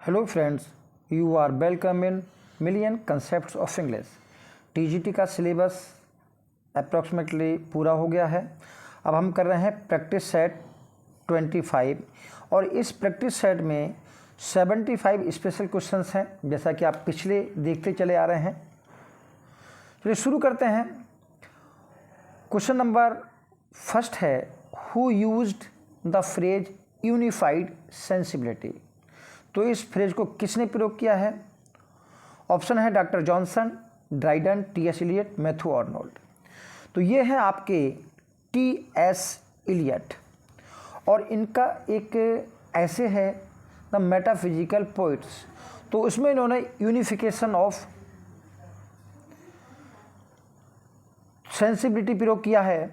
Hello friends, you are welcome in million concepts of English. TGT का syllabus approximately पूरा हो गया है। अब हम कर रहे हैं प्रैक्टिस सेट 25 और इस प्रैक्टिस सेट में 75 स्पेशल क्वेश्चंस हैं, जैसा कि आप पिछले देखते चले आ रहे हैं। चलिए शुरू करते हैं। क्वेश्चन नंबर फर्स्ट है, who used the phrase unified sensibility. तो इस फ्रेज को किसने प्रयोग किया है? ऑप्शन है doctor Johnson, Dryden, T S. Eliot, Matthew Arnold. तो ये हैं आपके टी.एस. इलियट और इनका एक ऐसे है द मेटाफिजिकल पोइट्स। तो उसमें इन्होंने यूनिफिकेशन ऑफ सेंसिबिलिटी प्रयोग किया है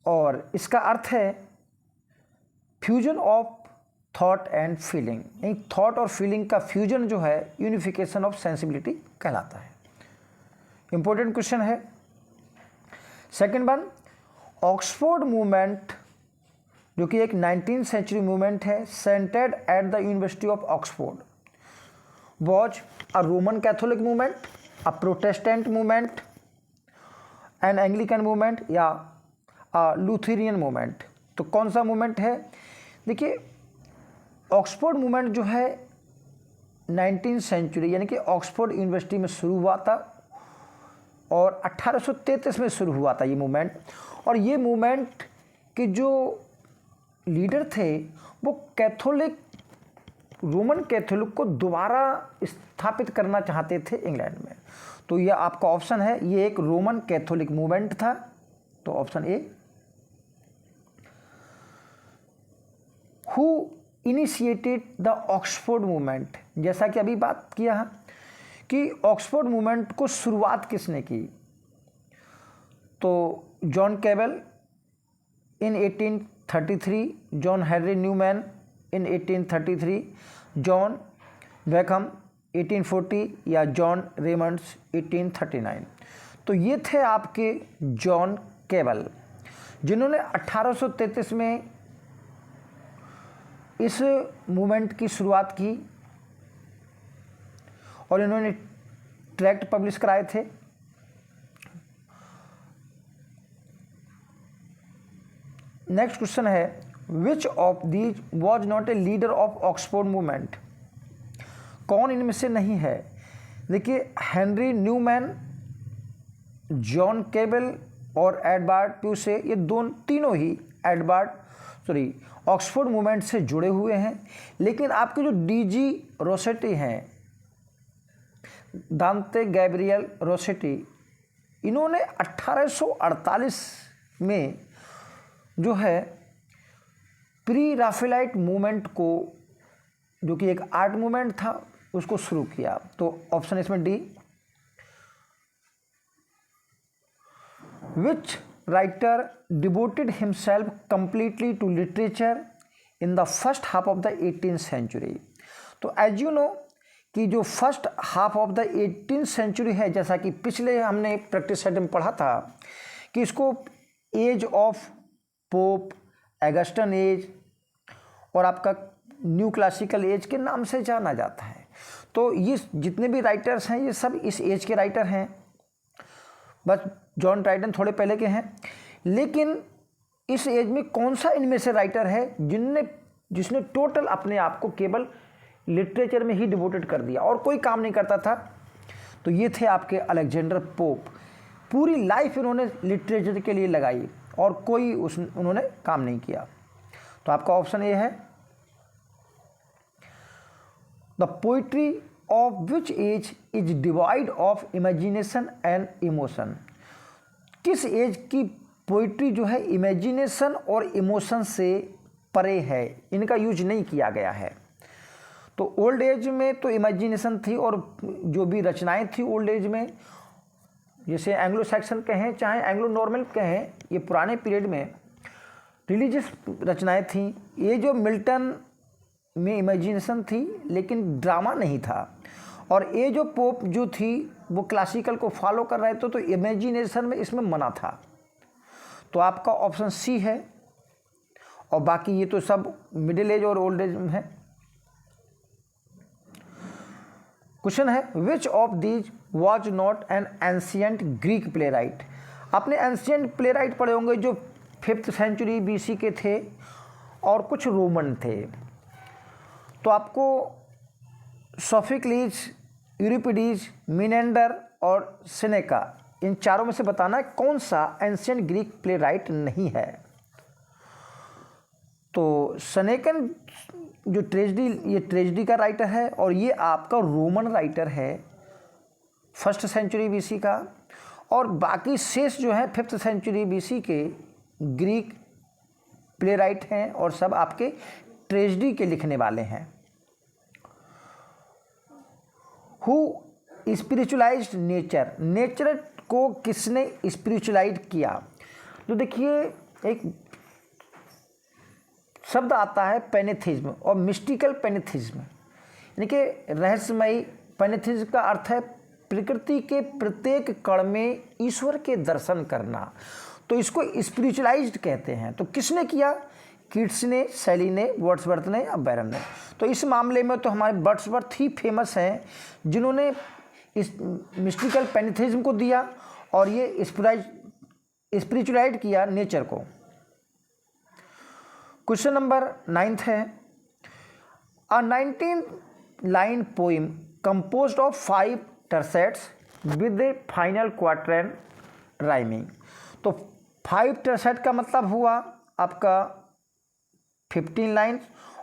और इसका अर्थ है fusion of thought and feeling. यानी थॉट और फीलिंग का फ्यूजन जो है यूनिफिकेशन ऑफ सेंसिबिलिटी कहलाता है। इंपॉर्टेंट क्वेश्चन है। सेकंड वन, ऑक्सफोर्ड मूवमेंट जो कि एक 19th सेंचुरी मूवमेंट है, centred at the university of Oxford, was a Roman Catholic movement, a Protestant movement, an Anglican movement या लूथेरियन मूवमेंट। तो कौन सा मूवमेंट है? देखिए, ऑक्सफोर्ड मूवमेंट जो है 19th सेंचुरी यानी कि ऑक्सफोर्ड यूनिवर्सिटी में शुरू हुआ था और 1833 में शुरू हुआ था ये मूवमेंट। और ये मूवमेंट के जो लीडर थे वो कैथोलिक, रोमन कैथोलिक को दोबारा स्थापित करना चाहते थे इंग्लैंड में। तो ये आपका ऑप्शन है, ये एक रोमन कैथोलिक मूवमेंट था। तो option A. Who initiated the Oxford movement, जैसा कि अभी बात किया है कि ऑक्सफोर्ड मूवमेंट को शुरुआत किसने की? तो जॉन कैबल इन 1833, जॉन हेनरी न्यूमैन इन 1833, जॉन वेकहम 1840 या जॉन रेमंड्स 1839। तो ये थे आपके जॉन कैबल, जिन्होंने 1833 में इस मूवमेंट की शुरुआत की और इन्होंने ट्रैक्ट पब्लिश कराए थे। नेक्स्ट क्वेश्चन है, विच of these was not a leader of Oxford movement. कौन इनमें से नहीं है? देखिए, हेनरी न्यूमैन, जॉन केबल और एडवर्ड प्यूसे, ये तीनों ही ऑक्सफोर्ड मूवमेंट से जुड़े हुए हैं। लेकिन आपके जो डीजी रोसेटी हैं, दांते गैब्रियल रोसेटी, इन्होंने 1848 में जो है प्री राफेलाइट मूवमेंट को, जो कि एक आर्ट मूवमेंट था, उसको शुरू किया। तो ऑप्शन इसमें D. Which writer devoted himself completely to literature in the first half of the 18th century. तो एज यू नो कि जो first half of the 18th century है, जैसा कि पिछले हमने प्रैक्टिस सेट में पढ़ा था कि इसको एज ऑफ पोप, एगस्टन एज और आपका न्यू क्लासिकल एज के नाम से जाना जाता है। तो ये जितने भी राइटर्स हैं ये सब इस एज के राइटर हैं। बस जॉन ड्राइडन थोड़े पहले के हैं। लेकिन इस एज में कौन सा इनमें से राइटर है जिसने टोटल अपने आप को केवल लिटरेचर में ही डिवोटेड कर दिया और कोई काम नहीं करता था? तो ये थे आपके अलेक्जेंडर पोप। पूरी लाइफ इन्होंने लिटरेचर के लिए लगाई और कोई उन्होंने काम नहीं किया। तो आपका ऑप्शन ए है। The poetry of which age is divide of imagination and emotion. किस एज की पोइट्री जो है इमेजिनेशन और इमोशन से परे है, इनका यूज नहीं किया गया है? तो ओल्ड एज में तो इमेजिनेशन थी और जो भी रचनाएं थी ओल्ड एज में, जैसे एंग्लो सैक्सन कहें चाहे एंग्लो नॉर्मन कहें, ये पुराने पीरियड में रिलीजियस रचनाएं थी। ये जो मिल्टन में इमेजिनेशन थी लेकिन ड्रामा नहीं था, और ये जो पोप जो थी वो क्लासिकल को फॉलो कर रहे थे, तो इमेजिनेशन में इसमें मना था। तो आपका ऑप्शन सी है। और बाकी ये तो सब मिडिल एज और ओल्ड एज में है। क्वेश्चन है विच of these was not an ancient Greek play right. आपने एंशियंट प्ले राइट पढ़े होंगे जो 5th सेंचुरी BC के थे और कुछ रोमन थे। तो आपको सोफिक्लीज, यूरिपिडीज, मिनेंडर और सेनेका, इन चारों में से बताना है कौन सा एंशियंट ग्रीक प्ले राइट नहीं है। तो सेनेकन जो ट्रेजेडी, ये ट्रेजेडी का राइटर है और ये आपका रोमन राइटर है 1st सेंचुरी BC का, और बाकी शेष जो है 5th सेंचुरी BC के ग्रीक प्ले राइट हैं और सब आपके ट्रेजेडी के लिखने वाले हैं। हु स्पिरिचुअलाइज्ड नेचर, नेचर को किसने स्पिरिचुअलाइज किया। तो देखिए एक शब्द आता है पैनेथिज्म और मिस्टिकल पैनेथिज्म, यानी कि रहस्यमयी। पैनेथिज्म का अर्थ है प्रकृति के प्रत्येक कण में ईश्वर के दर्शन करना, तो इसको स्पिरिचुअलाइज्ड कहते हैं। तो किसने किया, कीट्स ने, शैली ने, वर्ड्सवर्थ ने या बैरन ने। तो इस मामले में तो हमारे वर्ड्सवर्थ ही फेमस हैं जिन्होंने इस मिस्टिकल पैनेथिज्म को दिया और ये स्पिरिचुअलाइज किया नेचर को। क्वेश्चन नंबर 9 है a 19 line poem composed of 5 tercets with a final quatrain rhyming. तो 5 टर्सेट का मतलब हुआ आपका 15 लाइन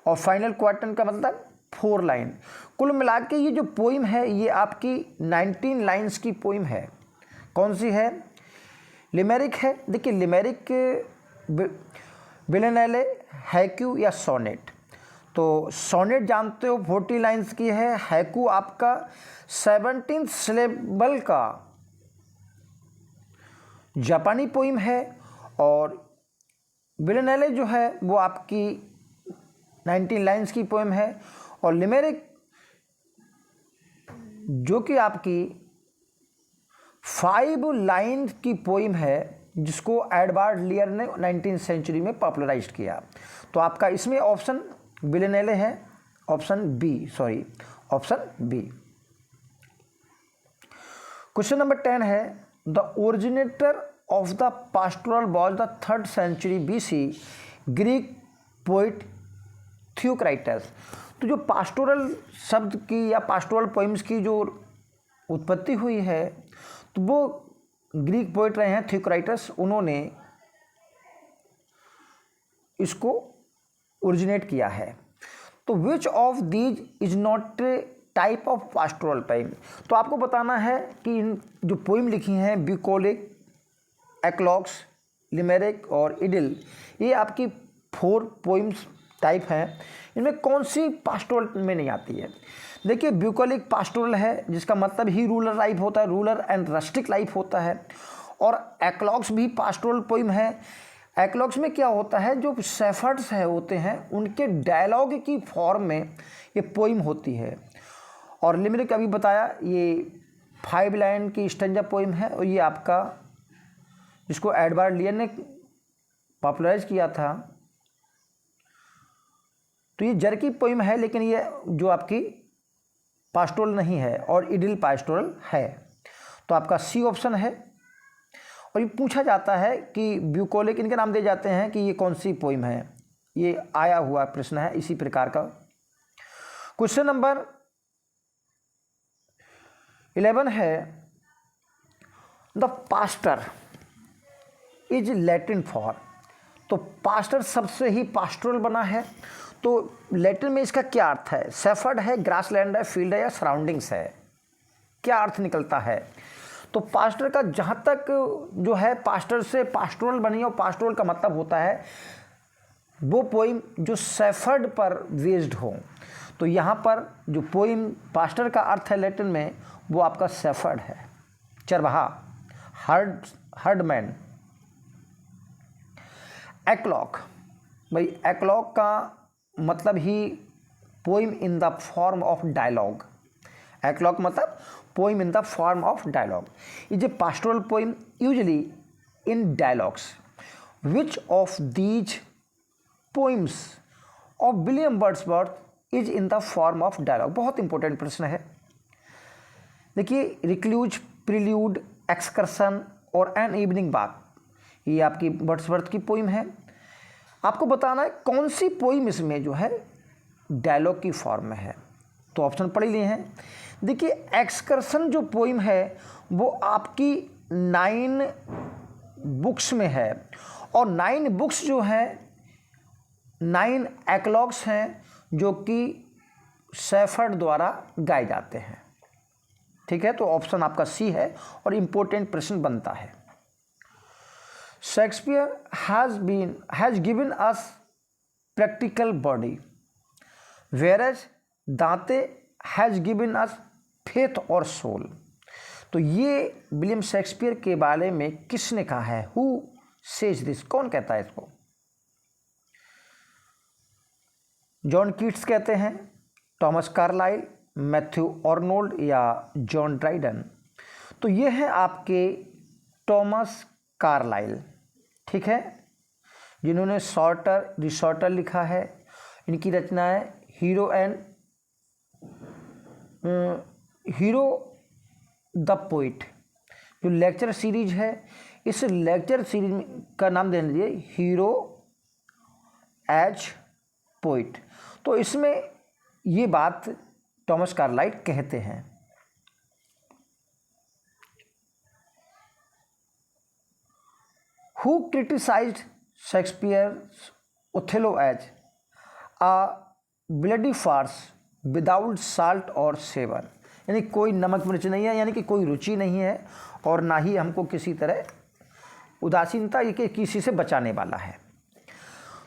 और फाइनल क्वार्टरन का मतलब 4 लाइन। कुल मिला के ये जो पोइम है ये आपकी 19 लाइन्स की पोइम है। कौन सी है, लिमेरिक है। देखिए लिमेरिक, विलेनेले, हैक्यू या सोनेट। तो सोनेट जानते हो 40 लाइन्स की है, हैक्यू आपका 17 सिलेबल का जापानी पोइम है, और विलेनेले जो है वो आपकी 19 लाइन्स की पोइम है, और लिमेरिक जो कि आपकी 5 लाइन की पोइम है जिसको एडवर्ड लियर ने 19th सेंचुरी में पॉपुलराइज किया। तो आपका इसमें ऑप्शन विलेनेले है, ऑप्शन बी। क्वेश्चन नंबर 10 है the originator of the pastoral was the 3rd century BC Greek poet Theocritus. तो जो पास्टोरल शब्द की या पास्टोरल पोइम्स की जो उत्पत्ति हुई है तो वो ग्रीक पोइट रहे हैं थियोक्राइटस, उन्होंने इसको ओरिजिनेट किया है। तो विच of these is not type of pastoral poem. तो आपको बताना है कि इन जो पोइम लिखी हैं ब्यूकोलिक, एक्लॉग्स, लिमेरिक और इडिल, ये आपकी 4 पोइम्स टाइप हैं, इनमें कौन सी पास्टोरल में नहीं आती है। देखिए ब्यूकोलिक पास्टोरल है जिसका मतलब ही रूरल लाइफ होता है, रूरल एंड रस्टिक लाइफ होता है, और एक्लॉग्स भी पास्टोरल पोइम है। एक्लॉग्स में क्या होता है, जो शेफर्ड्स है होते हैं उनके डायलॉग की फॉर्म में ये पोइम होती है। और लिमेरिक अभी बताया ये 5 लाइन की स्टैंजा पोइम है, और ये आपका जिसको एडवर्ड लियर ने पॉपुलराइज किया था। तो ये जर्की पोइम है, लेकिन ये जो आपकी पास्टोरल नहीं है, और इडिल पास्टोरल है। तो आपका सी ऑप्शन है। और ये पूछा जाता है कि ब्यूकोलिक, इनके नाम दिए जाते हैं कि ये कौन सी पोइम है, ये आया हुआ प्रश्न है इसी प्रकार का। क्वेश्चन नंबर 11 है the pastor is Latin for. तो पास्टर सबसे ही पास्टोरल बना है, तो लैटिन में इसका क्या अर्थ है, शेफर्ड है, ग्रासलैंड है, फील्ड है या सराउंडिंग्स है, क्या अर्थ निकलता है। तो पास्टर का जहाँ तक जो है पास्टर से पास्टोरल बनी, और पास्टोरल का मतलब होता है वो पोइम जो शेफर्ड पर बेस्ड हो। तो यहाँ पर जो पोइम पास्टर का अर्थ है लैटिन में वो आपका शेफर्ड है, चरवाहा, हर्डमैन। एक्लॉग, भाई एक्लॉग का मतलब ही poem in the form of dialogue. Eclogue मतलब poem in the form of dialogue is a pastoral poem usually in dialogues. Which of these poems of William Wordsworth is in the form of dialogue. बहुत important प्रश्न है। देखिए, recluse, prelude, excursion और an evening walk, ये आपकी Wordsworth की poem है। आपको बताना है कौन सी पोइम इसमें जो है डायलॉग की फॉर्म में है, तो ऑप्शन पढ़ लिए हैं। देखिए, एक्सकर्सन जो पोइम है वो आपकी 9 बुक्स में है, और 9 बुक्स जो है 9 एक्लॉग्स हैं जो कि शेफर्ड द्वारा गाए जाते हैं। ठीक है, तो ऑप्शन आपका सी है और इम्पोर्टेंट प्रश्न बनता है। Shakespeare has given us practical body, whereas दांते हैज गिवन अस फेथ और सोल। तो ये विलियम शेक्सपियर के बारे में किसने कहा है? हु सेज दिस, कौन कहता है इसको? जॉन कीट्स कहते हैं, टॉमस कार्लाइल, मैथ्यू आर्नोल्ड या जॉन ड्राइडन? तो ये है आपके टॉमस कार्लाइल। ठीक है, जिन्होंने सॉर्टर रिसॉर्टर लिखा है। इनकी रचना है हीरो द पोइट, जो लेक्चर सीरीज है। इस लेक्चर सीरीज का नाम दे दीजिए हीरो एज पोइट। तो इसमें ये बात टॉमस कार्लाइल कहते हैं। Who criticised Shakespeare's Othello as a bloody farce without salt और सेवर, यानी कोई नमक मिर्च नहीं है, यानी कि कोई रुचि नहीं है और ना ही हमको किसी तरह उदासीनता ये किसी से बचाने वाला है।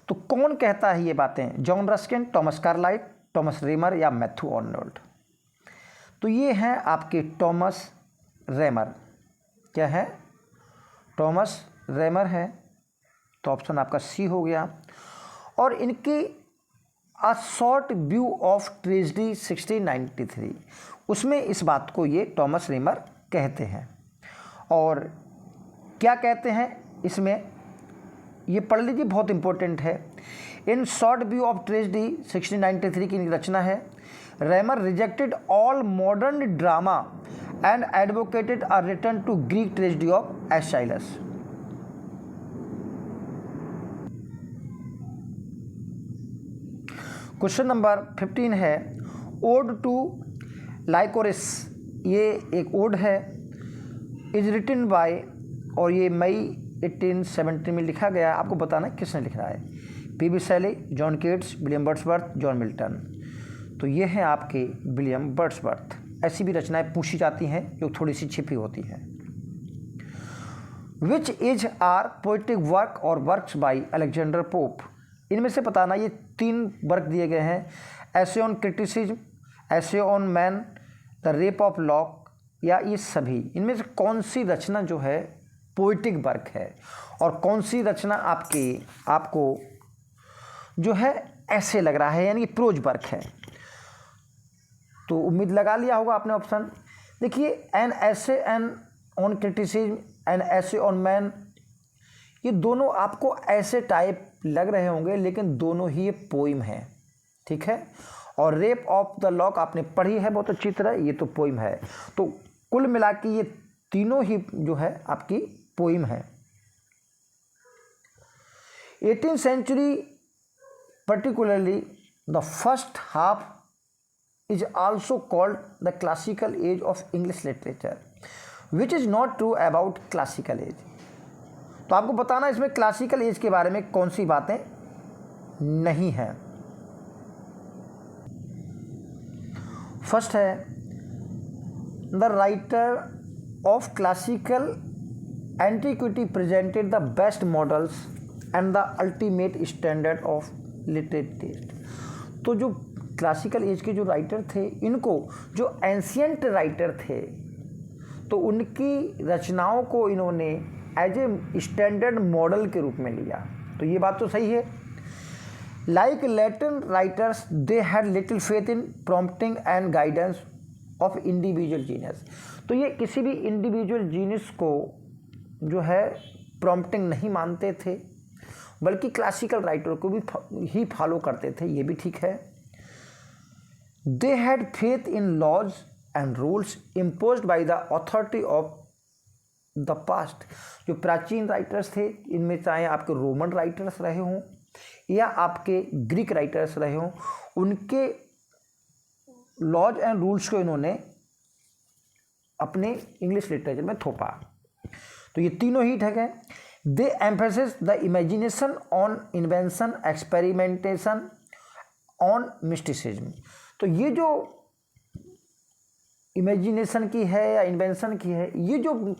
तो कौन कहता है ये बातें? John Ruskin, Thomas Carlyle, Thomas Rymer या मैथ्यू आर्नोल्ड? तो ये हैं आपके टॉमस रेमर। क्या है? टॉमस रेमर है, तो ऑप्शन आपका सी हो गया। और इनकी a short view of tragedy 1693, उसमें इस बात को ये टॉमस रेमर कहते हैं। और क्या कहते हैं इसमें, ये पढ़ लीजिए, बहुत इंपॉर्टेंट है। In short view of tragedy 1693 की रचना है। Rymer rejected all modern drama and advocated a return to Greek tragedy of Aeschylus. Question number 15 है, ओड टू लाइकोरिस, ये एक ओड है, इज रिटन बाय, और ये मई 1870 में लिखा गया। आपको बताना किसने लिखा है? P B. Shelley, John Keats, William Wordsworth, John Milton. तो ये हैं आपके विलियम वर्ड्सवर्थ। ऐसी भी रचनाएं पूछी जाती हैं जो थोड़ी सी छिपी होती हैं। Which is are poetic work और वर्क्स बाय अलेक्जेंडर पोप? इनमें से बताना, ये 3 वर्क दिए गए हैं। Essay on criticism, essay on man, the rape of lock, या ये सभी। इनमें से कौन सी रचना जो है पोइटिक वर्क है और कौन सी रचना आपको जो है ऐसे लग रहा है, यानी प्रोज वर्क है? तो उम्मीद लगा लिया होगा आपने ऑप्शन। देखिए, an essay an on criticism, an essay on man, ये दोनों आपको ऐसे टाइप लग रहे होंगे, लेकिन दोनों ही ये पोइम है। ठीक है, और रेप ऑफ द लॉक आपने पढ़ी है बहुत अच्छी तरह, ये तो पोइम है। तो कुल मिला के ये तीनों ही जो है आपकी पोइम है। 18th century particularly the first half is also called the classical age of English literature, which is not true about classical age। तो आपको बताना इसमें क्लासिकल एज के बारे में कौन सी बातें नहीं हैं। फर्स्ट है, the writer of classical antiquity presented the best models and the ultimate standard of literary taste. तो जो क्लासिकल एज के जो राइटर थे, इनको जो एंशियंट राइटर थे, तो उनकी रचनाओं को इन्होंने एज ए स्टैंडर्ड मॉडल के रूप में लिया। तो ये बात तो सही है। Like Latin writers they had little faith in prompting and guidance of individual genius. तो ये किसी भी इंडिविजुअल जीनियस को जो है प्रॉम्प्टिंग नहीं मानते थे, बल्कि क्लासिकल राइटर को भी ही फॉलो करते थे, ये भी ठीक है। They had faith in laws and rules imposed by the authority of the past. जो प्राचीन राइटर्स थे, इनमें चाहे आपके रोमन राइटर्स रहे हों या आपके ग्रीक राइटर्स रहे हों, उनके लॉज एंड रूल्स को इन्होंने अपने इंग्लिश लिटरेचर में थोपा। तो ये तीनों ही ठग है। They emphasis the imagination on invention, experimentation on mysticism. तो ये जो इमेजिनेशन की है या इन्वेंशन की है, ये जो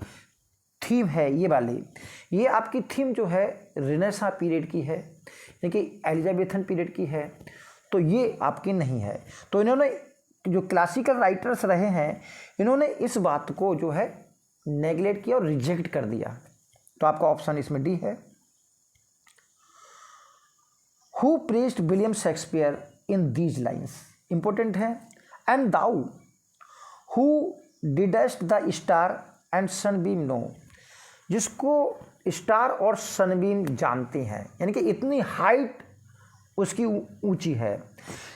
थीम है ये वाली, ये आपकी थीम जो है रिनेसां पीरियड की है, यानी कि एलिजाबेथन पीरियड की है, तो ये आपकी नहीं है। तो इन्होंने जो क्लासिकल राइटर्स रहे हैं, इन्होंने इस बात को जो है नेगलेक्ट किया और रिजेक्ट कर दिया। तो आपका ऑप्शन इसमें डी है। Who praised William Shakespeare in these lines, important है। And thou who didst the star and sunbeam know, जिसको स्टार और सनबीम जानते हैं, यानी कि इतनी हाइट उसकी ऊंची है।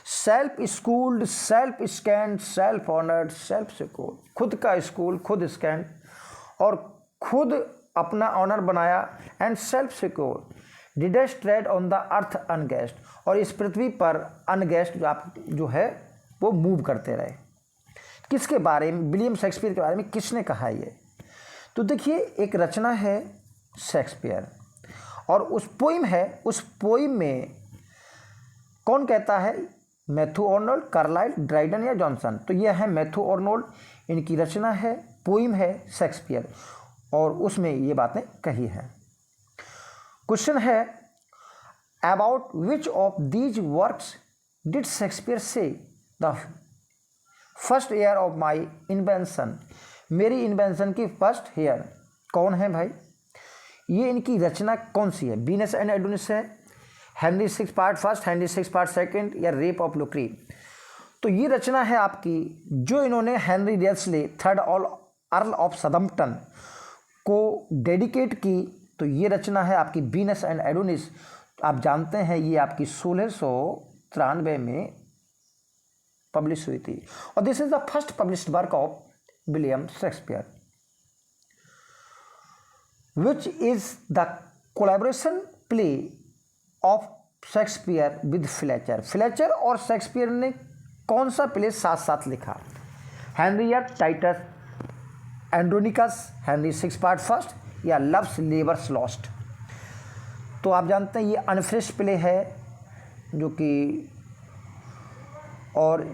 Self schooled, self scanned, self honoured, self secured, खुद का स्कूल, खुद स्कैंड और खुद अपना ऑनर बनाया। And self secure, didst tread on the earth unguessed, और इस पृथ्वी पर अनगेस्ट जो है वो मूव करते रहे। किसके बारे में, विलियम शेक्सपियर के बारे में किसने कहा ये? तो देखिए, एक रचना है शेक्सपियर और उस पोइम है, उस पोइम में कौन कहता है? मैथ्यू आर्नोल्ड, कार्लाइल, ड्राइडन या जॉनसन। तो यह है मैथ्यू आर्नोल्ड, इनकी रचना है, पोइम है शेक्सपियर, और उसमें ये बातें कही हैं। क्वेश्चन है, about which of these works did Shakespeare say the first heir of my invention, मेरी इन्वेंशन की फर्स्ट ईयर कौन है भाई? ये इनकी रचना कौन सी है? वीनस एंड एडोनिस है, Henry six part first, Henry six part second, या रेप ऑफ लुक्री। तो ये रचना है आपकी जो इन्होंने Henry Wriothesley third earl of Southampton को डेडिकेट की। तो ये रचना है आपकी वीनस एंड एडोनिस। आप जानते हैं ये आपकी 1693 में पब्लिश हुई थी, और this is the first published work of William Shakespeare, which is the collaboration play of Shakespeare with Fletcher. Fletcher और शेक्सपियर ने कौन सा प्ले साथ साथ लिखा? हेनरियट Titus Andronicus, Henry six part first, या लव्स लेबर्स लॉस्ट। तो आप जानते हैं ये अनफिनिश्ड प्ले है जो कि, और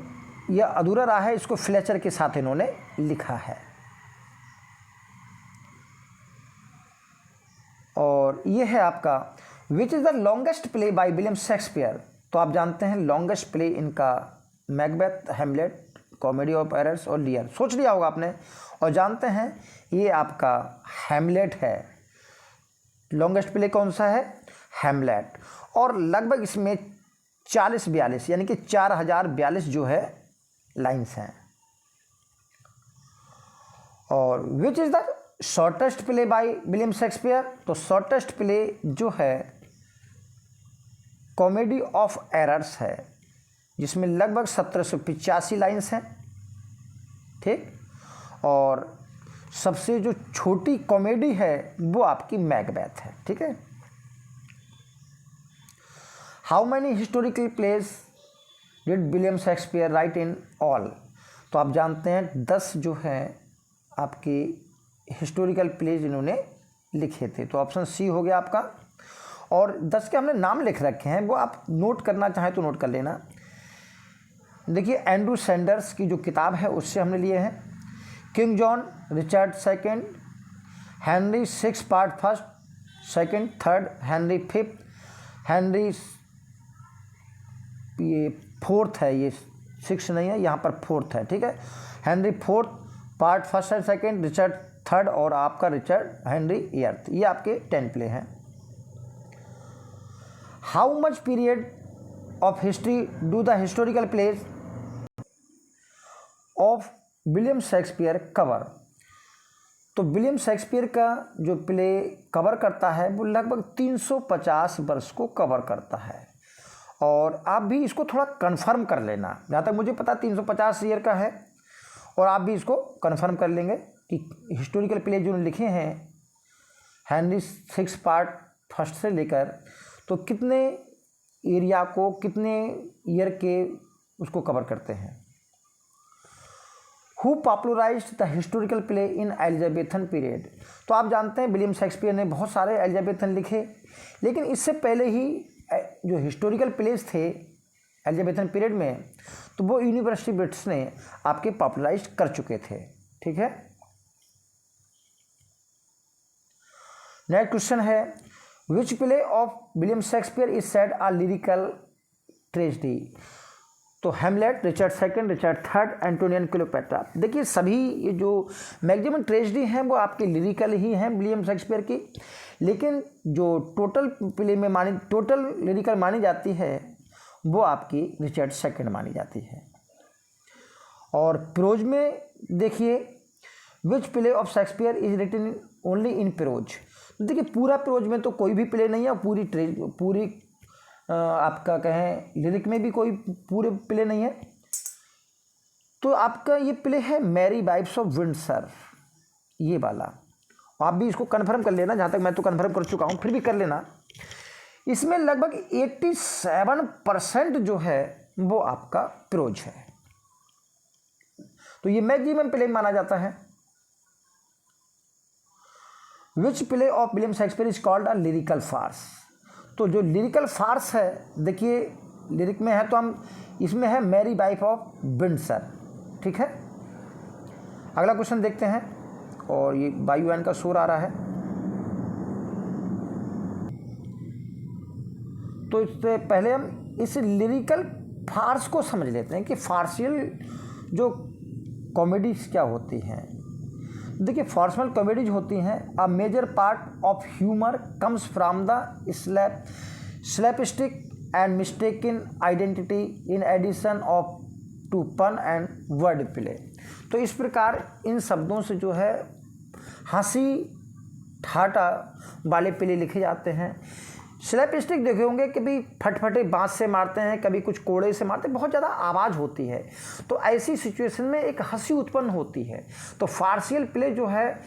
यह अधूरा रहा है, इसको फ्लेचर के साथ इन्होंने लिखा है। और ये है आपका which is the longest play by William Shakespeare. तो आप जानते हैं लॉन्गेस्ट प्ले इनका Macbeth, Hamlet, comedy of errors और लियर। सोच लिया होगा आपने, और जानते हैं ये आपका हैमलेट है। लॉन्गेस्ट प्ले कौन सा है? हैमलेट। और लगभग इसमें 40-42 यानी कि 4042 जो है लाइन्स हैं। और which is the shortest play by William Shakespeare. तो शॉर्टेस्ट प्ले जो है कॉमेडी ऑफ एरर्स है, जिसमें लगभग 1785 लाइन्स हैं, ठीक। और सबसे जो छोटी कॉमेडी है वो आपकी मैकबेथ है, ठीक है। How many historical plays did William Shakespeare write in all. तो आप जानते हैं 10 जो हैं आपके हिस्टोरिकल प्लेज इन्होंने लिखे थे। तो ऑप्शन सी हो गया आपका। और 10 के हमने नाम लिख रखे हैं, वो आप नोट करना चाहें तो नोट कर लेना। देखिए एंड्रू सैंडर्स की जो किताब है उससे हमने लिए हैं। King John, Richard second, Henry six part first, second, third, Henry fifth, Henry ये फोर्थ है, ये 6 नहीं है, यहाँ पर 4th है, ठीक है। Henry 4th part first and second, Richard 3rd और आपका रिचर्ड हेनरी 8th। ये आपके 10 प्ले हैं। How much period of history do the historical plays of William Shakespeare cover. तो विलियम शेक्सपियर का जो प्ले कवर करता है वो लगभग 350 वर्ष को कवर करता है। और आप भी इसको थोड़ा कंफर्म कर लेना, जहाँ तक मुझे पता 350 ईयर का है। और आप भी इसको कन्फर्म कर लेंगे कि हिस्टोरिकल प्ले जो लिखे हैं हेनरी 6 पार्ट फर्स्ट से लेकर, तो कितने एरिया को, कितने ईयर के उसको कवर करते हैं। Who popularised the historical play in Elizabethan period. तो आप जानते हैं विलियम शेक्सपियर ने बहुत सारे एलिजाबेथन लिखे, लेकिन इससे पहले ही जो हिस्टोरिकल प्लेस थे एलिजाबेथन पीरियड में, तो वो यूनिवर्सिटी ब्रिट्स ने आपके पॉपुलराइज कर चुके थे। ठीक है, नेक्स्ट क्वेश्चन है which play of William Shakespeare is said a lyrical tragedy. तो Hamlet, Richard second, Richard third, Antonio and Cleopatra. देखिए सभी ये जो मैक्सिमम ट्रेजेडी हैं वो आपकी लिरिकल ही हैं विलियम शेक्सपियर की, लेकिन जो टोटल लिरिकल मानी जाती है वो आपकी रिचर्ड सेकंड मानी जाती है। और प्रोज में देखिए which play of Shakespeare is written only in prose. देखिए पूरा प्रोज में तो कोई भी प्ले नहीं है, पूरी आपका कहें लिरिक में भी कोई पूरे प्ले नहीं है। तो आपका ये प्ले है मैरी वाइफ्स ऑफ विंडसर, ये वाला। आप भी इसको कन्फर्म कर लेना, जहाँ तक मैं तो कन्फर्म कर चुका हूँ, फिर भी कर लेना। इसमें लगभग 87% जो है वो आपका प्रोज है, तो ये मैक्सिमम प्ले माना जाता है। Which play of William Shakespeare is called a lyrical farce. तो जो लिरिकल फार्स है, देखिए लिरिक में है तो हम इसमें है मैरी वाइफ ऑफ विंडसर। ठीक है, अगला क्वेश्चन देखते हैं, और ये वायुयान का शोर आ रहा है, तो इससे पहले हम इस लिरिकल फार्स को समझ लेते हैं कि फार्सियल जो कॉमेडीज क्या होती हैं। देखिए फार्सियल कॉमेडीज होती हैं a major part of humour comes from the slapstick and mistaken identity in addition of to pun and word play. तो इस प्रकार इन शब्दों से जो है हंसी ठाटा वाले प्ले लिखे जाते हैं। स्लैपस्टिक देखे होंगे, कभी फटफटे बाँस से मारते हैं, कभी कुछ कोड़े से मारते हैं, बहुत ज़्यादा आवाज़ होती है, तो ऐसी सिचुएशन में एक हंसी उत्पन्न होती है। तो फार्सियल प्ले जो है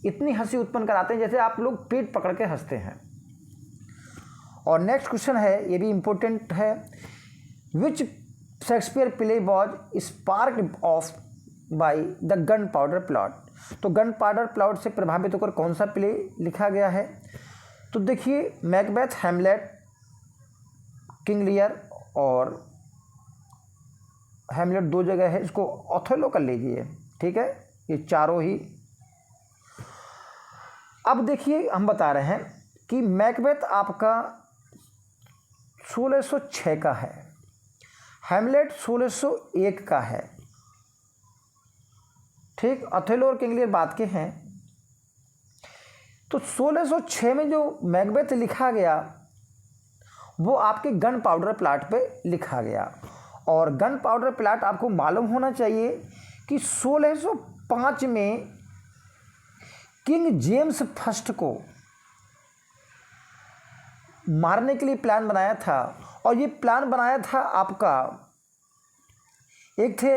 इतनी हंसी उत्पन्न कराते हैं जैसे आप लोग पेट पकड़ के हंसते हैं। और नेक्स्ट क्वेश्चन है, ये भी इम्पोर्टेंट है, which Shakespeare play was sparked off by the gunpowder plot. तो गन पाउडर प्लॉट से प्रभावित होकर कौन सा प्ले लिखा गया है। तो देखिए मैकबेथ, हेमलेट, किंग लियर, और हेमलेट दो जगह है, इसको ओथेलो कर लीजिए। ठीक है, ये चारों ही। अब देखिए हम बता रहे हैं कि मैकबेथ आपका 1606 का है, हेमलेट 1601 का है। ठीक, ओथेलो और किंग लियर बात के हैं। तो 1606 में जो मैकबेथ लिखा गया वो आपके गन पाउडर प्लाट पे लिखा गया, और गन पाउडर प्लाट आपको मालूम होना चाहिए कि 1605 में किंग जेम्स फर्स्ट को मारने के लिए प्लान बनाया था, और ये प्लान बनाया था आपका, एक थे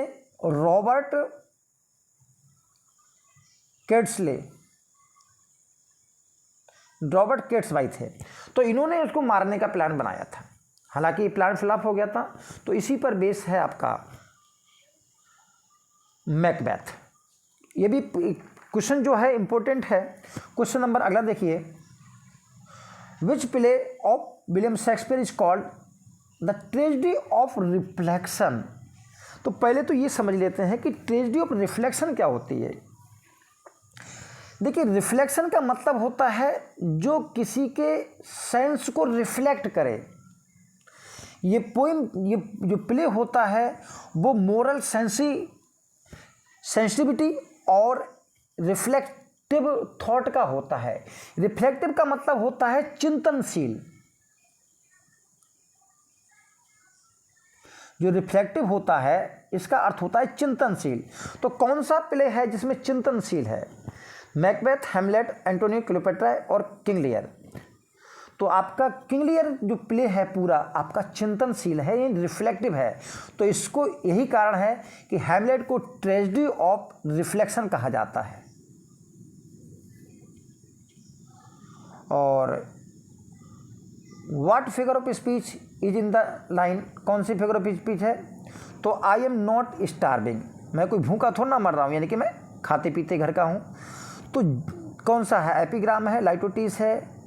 रॉबर्ट केट्सबाई थे, तो इन्होंने उसको मारने का प्लान बनाया था। हालांकि ये प्लान फ्लॉप हो गया था, तो इसी पर बेस है आपका मैकबेथ। ये भी क्वेश्चन जो है इंपॉर्टेंट है। क्वेश्चन नंबर अगला देखिए, which play of William Shakespeare is called the tragedy of reflection. तो पहले तो ये समझ लेते हैं कि ट्रेजेडी ऑफ रिफ्लेक्शन क्या होती है। देखिए रिफ्लेक्शन का मतलब होता है जो किसी के सेंस को रिफ्लेक्ट करे। ये पोइम, ये जो प्ले होता है वो मोरल सेंसिटिविटी और रिफ्लेक्टिव थॉट का होता है। रिफ्लेक्टिव का मतलब होता है चिंतनशील, जो रिफ्लेक्टिव होता है इसका अर्थ होता है चिंतनशील। तो कौन सा प्ले है जिसमें चिंतनशील है। मैकबेथ, हेमलेट, एंटोनियो, क्लियोपेट्रा और किंग लियर। तो आपका क्लियर जो प्ले है पूरा आपका चिंतनशील है, ये रिफ्लेक्टिव है। तो इसको यही कारण है कि हैमलेट को ट्रेजेडी ऑफ रिफ्लेक्शन कहा जाता है। और what figure of speech is in the line, कौन सी फिगर ऑफ स्पीच है? तो आई एम नॉट स्टार्विंग, मैं कोई भूखा थोड़ा ना मर रहा हूँ, यानी कि मैं खाते पीते घर का हूँ। तो कौन सा है? एपिग्राम है, लाइटोटिस है,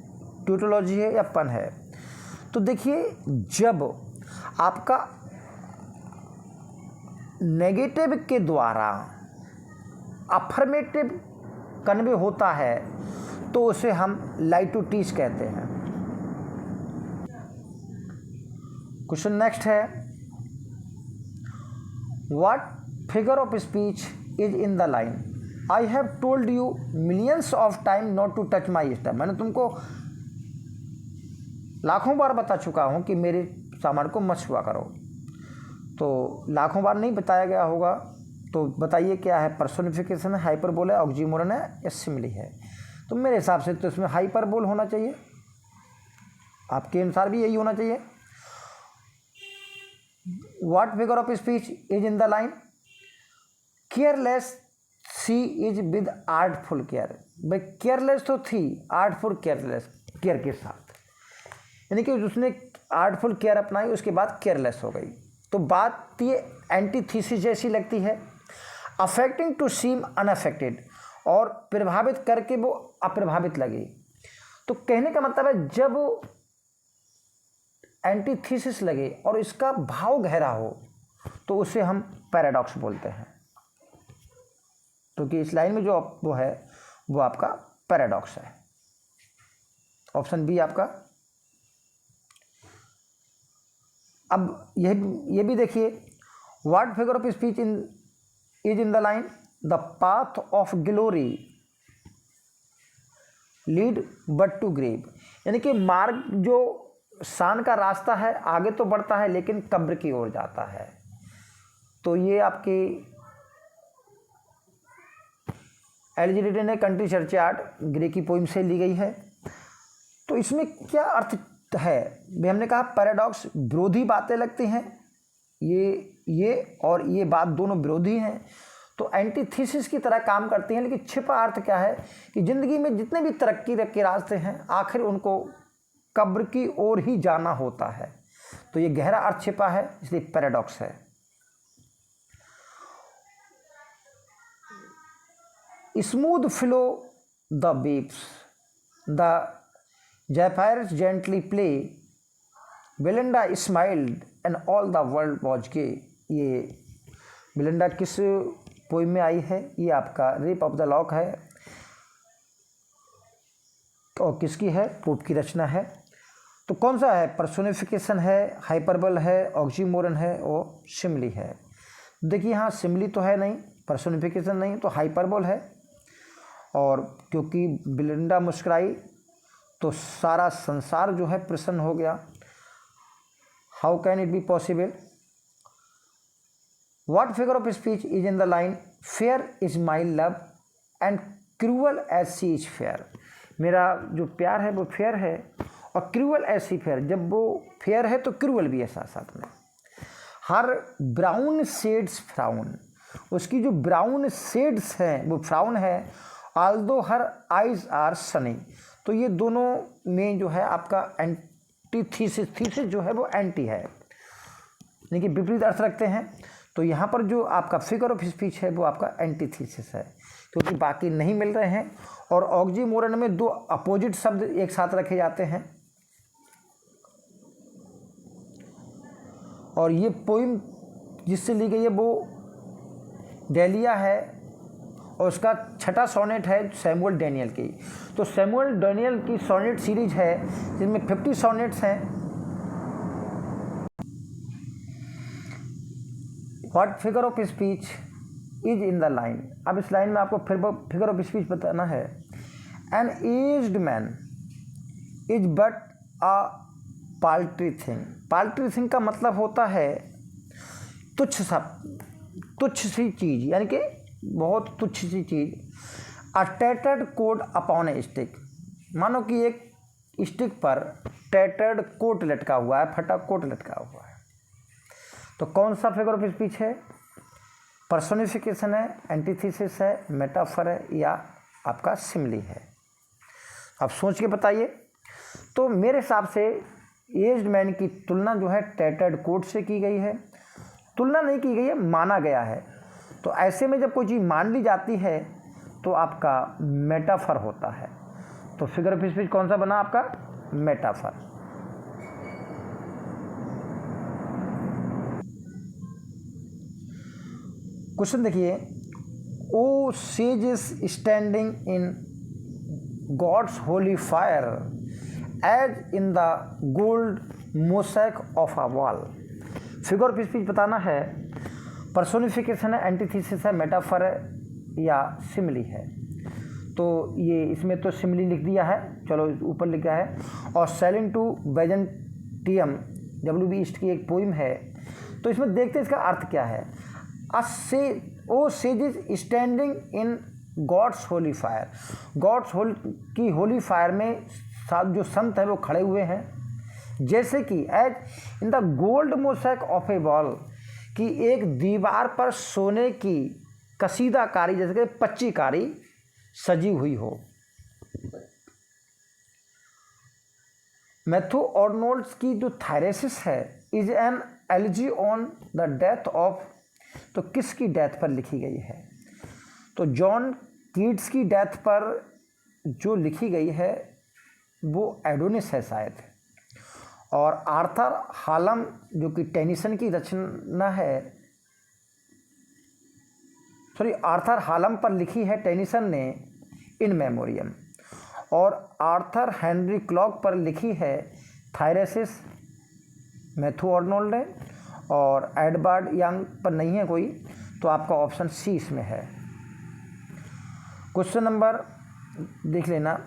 ट्यूटोलॉजी है या पन है? तो देखिए, जब आपका नेगेटिव के द्वारा अफर्मेटिव कन्वे होता है तो उसे हम लाइटोटिस कहते हैं। क्वेश्चन नेक्स्ट है, what figure of speech is in the line, I have told you millions of time not to touch my stuff, मैंने तुमको लाखों बार बता चुका हूँ कि मेरे सामान को मत छुआ करो। तो लाखों बार नहीं बताया गया होगा, तो बताइए क्या है? पर्सोनिफिकेशन है, हाइपरबोल है, ऑक्सीमोरन है या सिमिली है? तो मेरे हिसाब से तो इसमें हाइपरबोल होना चाहिए, आपके अनुसार भी यही होना चाहिए। What figure of speech is in the line, careless she is with artful care. भाई केयरलेस तो थी, आर्टफुल केयरलेस, केयर के साथ, यानी कि उसने आर्टफुल केयर अपनाई, उसके बाद केयरलेस हो गई। तो बात ये एंटीथीसिस जैसी लगती है। अफेक्टिंग टू सीम अनअफेक्टेड, और प्रभावित करके वो अप्रभावित लगी। तो कहने का मतलब है जब एंटीथीसिस लगे और इसका भाव गहरा हो तो उसे हम पैराडॉक्स बोलते हैं। क्योंकि इस लाइन में जो वो है वो आपका पैराडॉक्स है। ऑप्शन बी आपका। अब ये भी देखिए, what figure of speech is in the line, the path of glory lead but to grave, यानी कि मार्ग जो शान का रास्ता है आगे तो बढ़ता है लेकिन कब्र की ओर जाता है। तो ये आपकी एलिजिडेटे ने कंट्री चर्च आर्ट ग्रेकी पोइम से ली गई है। तो इसमें क्या अर्थ है? भी हमने कहा पैराडॉक्स विरोधी बातें लगती हैं, ये और ये बात दोनों विरोधी हैं, तो एंटीथीसिस की तरह काम करती हैं। लेकिन छिपा अर्थ क्या है कि जिंदगी में जितने भी तरक्की के रास्ते हैं आखिर उनको कब्र की ओर ही जाना होता है। तो ये गहरा अर्थ छिपा है, इसलिए पैराडॉक्स है। Smooth flow the waves, the zephyrs gently play, Belinda smiled and all the world was gay. ये बेलिंडा किस पोइम में आई है? ये आपका रेप ऑफ द लॉक है, और किसकी है? पोप की रचना है। तो कौन सा है? पर्सोनिफिकेशन है, हाइपरबल है, ऑक्सीमोरन है और सिमिली है। देखिए यहाँ सिमिली तो है नहीं, पर्सोनिफिकेशन नहीं, तो हाइपरबल है। और क्योंकि बेलिंडा मुस्कुराई तो सारा संसार जो है प्रसन्न हो गया। How can it be possible? What figure of speech is in the line, fair is my love and cruel as she is fair, मेरा जो प्यार है वो फेयर है और क्रूअल एज सी फेयर, जब वो फेयर है तो क्रूअल भी है साथ साथ में। हर ब्राउन शेड्स फ्राउन, उसकी जो ब्राउन शेड्स हैं वो फ्राउन है। Although her eyes are sunny, तो ये दोनों में जो है आपका एंटीथीसिस, थीसिस जो है वो एंटी है, यानी कि विपरीत अर्थ रखते हैं। तो यहाँ पर जो आपका फिगर ऑफ स्पीच है वो आपका एंटीथीसिस है, क्योंकि बाकी नहीं मिल रहे हैं। और ऑक्सीमोरन में दो अपोजिट शब्द एक साथ रखे जाते हैं। और ये पोइम जिससे ली गई है वो डेलिया है, और उसका छठा सोनेट है सैमुअल डैनियल की। तो सैमुअल डैनियल की सोनेट सीरीज है जिनमें 50 सोनेट्स हैं। What figure of speech is in the line, अब इस लाइन में आपको फिगर ऑफ स्पीच बताना है। An aged man is but a paltry thing, paltry thing का मतलब होता है तुच्छ सी चीज़, यानी कि बहुत तुच्छ सी चीज़। A tattered coat upon a stick, मानो कि एक स्टिक पर टैटर्ड कोट लटका हुआ है, फटा कोट लटका हुआ है। तो कौन सा फिगर ऑफ स्पीच है? पर्सोनिफिकेशन है, एंटीथेसिस है, मेटाफर है या आपका सिमिली है? अब सोच के बताइए। तो मेरे हिसाब से एज्ड मैन की तुलना जो है टैटर्ड कोट से की गई है। तुलना नहीं की गई है, माना गया है। तो ऐसे में जब कोई चीज़ मान ली जाती है तो आपका मेटाफर होता है। तो फिगर ऑफ स्पीच कौन सा बना आपका? मेटाफर। क्वेश्चन देखिए, O sage is standing in God's holy fire as in the gold mosaic of a wall. Figure of speech बताना है, पर्सोनिफिकेशन है, एंटीथेसिस है, मेटाफर है या सिमिली है। तो ये इसमें तो सिमिली लिख दिया है, चलो ऊपर लिखा है। और सेलिंग टू बेजेंटियम W.B. ईस्ट की एक पोइम है। तो इसमें देखते हैं इसका अर्थ क्या है। O sage is standing in God's holy fire. God's की होली फायर में जो संत है वो खड़े हुए हैं, जैसे कि as in the gold mosaic of a wall, कि एक दीवार पर सोने की कसीदाकारी जैसे कि पच्चीकारी सजी हुई हो। मैथ्यू आर्नोल्ड्स की जो थायरेसिस है is an elegy on the death of, तो किसकी डेथ पर लिखी गई है? तो जॉन कीट्स की डेथ पर जो लिखी गई है वो एडोनिस है शायद। और आर्थर हालम जो कि टेनिसन की रचना है, आर्थर हालम पर लिखी है टेनिसन ने इन मेमोरियम। और आर्थर हेनरी क्लॉक पर लिखी है थायरेसिस मैथ्यू आर्नोल्ड ने। और एडवर्ड यंग पर नहीं है कोई, तो आपका ऑप्शन सी इसमें है। क्वेश्चन नंबर देख लेना।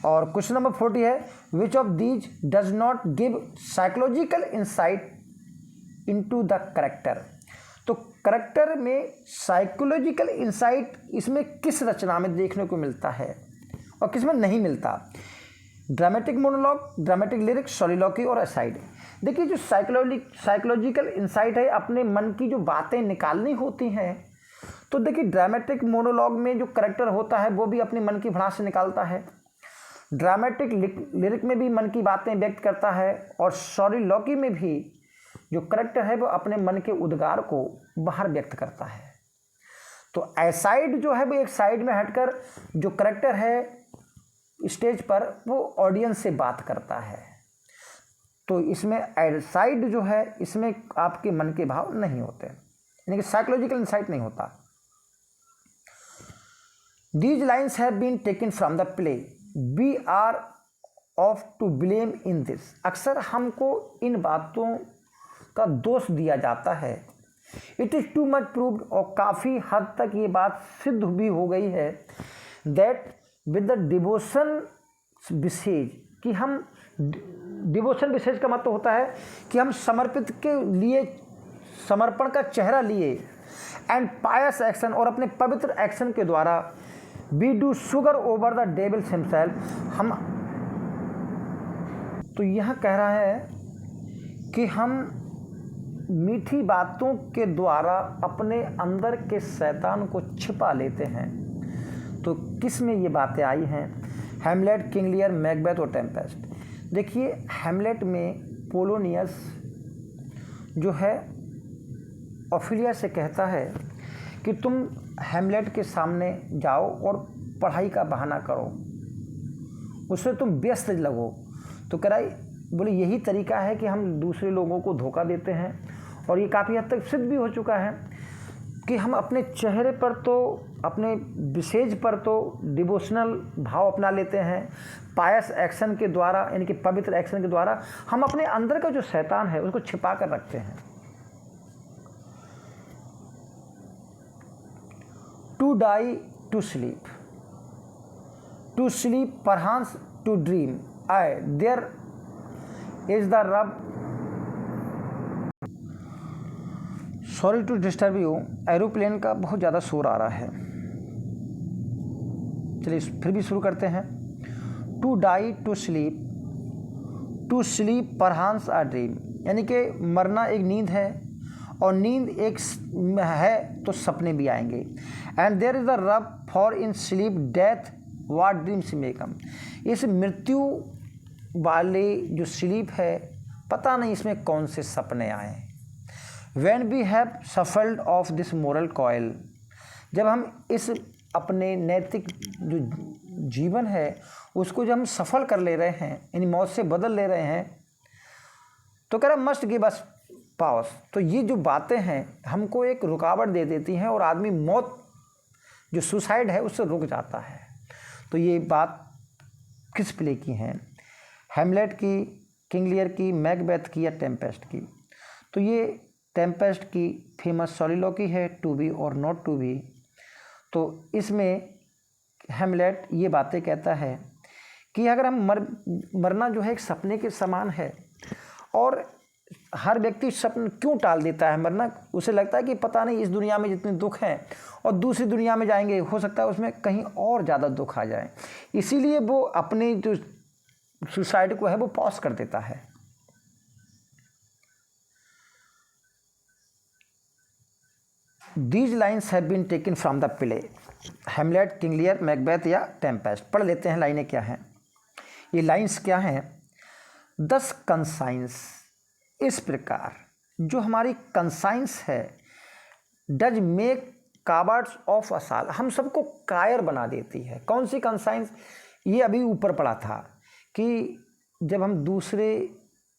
और क्वेश्चन नंबर 40 है, विच of these does not give psychological insight into the character. तो करेक्टर में साइकोलॉजिकल इंसाइट इसमें किस रचना में देखने को मिलता है और किस में नहीं मिलता? ड्रामेटिक मोनोलॉग, ड्रामेटिक लिरिक्स, सॉलिलॉक्वी और असाइड। देखिए, जो साइकोलॉजिकल इंसाइट है, अपने मन की जो बातें निकालनी होती हैं, तो देखिए ड्रामेटिक मोनोलॉग में जो करेक्टर होता है वो भी अपने मन की भड़ास से निकालता है। ड्रामेटिक लिरिक में भी मन की बातें व्यक्त करता है। और सॉलिलॉक्वी में भी जो करेक्टर है वो अपने मन के उद्गार को बाहर व्यक्त करता है। तो एसाइड जो है वो एक साइड में हटकर जो करेक्टर है स्टेज पर वो ऑडियंस से बात करता है। तो इसमें एसाइड जो है इसमें आपके मन के भाव नहीं होते, यानी कि साइकोलॉजिकल इंसाइट नहीं होता। These lines have been taken from the play. We are of to blame in this. अक्सर हमको इन बातों का दोष दिया जाता है। It is too much proved, और काफ़ी हद तक ये बात सिद्ध भी हो गई है that with the devotion विशेष, कि हम डिवोशन विशेष का मतलब होता है कि हम समर्पित के लिए समर्पण का चेहरा लिए एंड पायस एक्शन, और अपने पवित्र एक्शन के द्वारा we do sugar over the devil's himself. हम तो यह कह रहा है कि हम मीठी बातों के द्वारा अपने अंदर के शैतान को छिपा लेते हैं। तो किस में ये बातें आई हैं? हैमलेट, किंग लियर, मैकबेथ और टेम्पेस्ट। देखिए, हैमलेट में पोलोनियस जो है ओफिलिया से कहता है कि तुम हैमलेट के सामने जाओ और पढ़ाई का बहाना करो, उससे तुम व्यस्त लगो। तो कह रहा बोले यही तरीका है कि हम दूसरे लोगों को धोखा देते हैं। और ये काफ़ी हद तक सिद्ध भी हो चुका है कि हम अपने चेहरे पर तो, अपने विशेष पर तो डिवोशनल भाव अपना लेते हैं, पायस एक्शन के द्वारा, यानी कि पवित्र एक्शन के द्वारा हम अपने अंदर का जो शैतान है उसको छिपा कर रखते हैं। To die to sleep, to sleep perchance to dream, ay there is the rub. Sorry to disturb you, aeroplane का बहुत ज़्यादा शोर आ रहा है। चलिए फिर भी शुरू करते हैं। To die to sleep to sleep perchance a dream, यानी कि मरना एक नींद है और नींद एक है तो सपने भी आएंगे। And there is the rub for in sleep death what dreams may come, इस मृत्यु वाले जो स्लीप है पता नहीं इसमें कौन से सपने आए। When we have shuffled off this mortal coil, जब हम इस अपने नैतिक जो जीवन है उसको जब हम सफल कर ले रहे हैं, यानी मौत से बदल ले रहे हैं, तो कह रहा मस्ट गिव अस पॉज। तो ये जो बातें हैं हमको एक रुकावट दे देती हैं और आदमी मौत जो सुसाइड है उससे रुक जाता है। तो ये बात किस प्ले की है? हैमलेट की, किंग लियर की, मैकबेथ की या टेम्पेस्ट की? तो ये टेम्पेस्ट की फेमस सॉलिलोकी है, टू बी और नॉट टू बी। तो इसमें हैमलेट ये बातें कहता है कि अगर हम मरना जो है एक सपने के समान है, और हर व्यक्ति सपन क्यों टाल देता है मरना? उसे लगता है कि पता नहीं इस दुनिया में जितने दुख हैं और दूसरी दुनिया में जाएंगे हो सकता है उसमें कहीं और ज़्यादा दुख आ जाए, इसीलिए वो अपने जो सुसाइड को है वो पॉज कर देता है। These lines have been taken from the play Hamlet, King Lear, Macbeth या टेम्पेस्ट। पढ़ लेते हैं लाइनें क्या हैं। ये लाइंस क्या हैं? 10 कंसाइंस, इस प्रकार जो हमारी कंसाइंस है, डज मेक कावर्ड्स ऑफ असाल, हम सबको कायर बना देती है। कौन सी कंसाइंस? ये अभी ऊपर पड़ा था कि जब हम दूसरे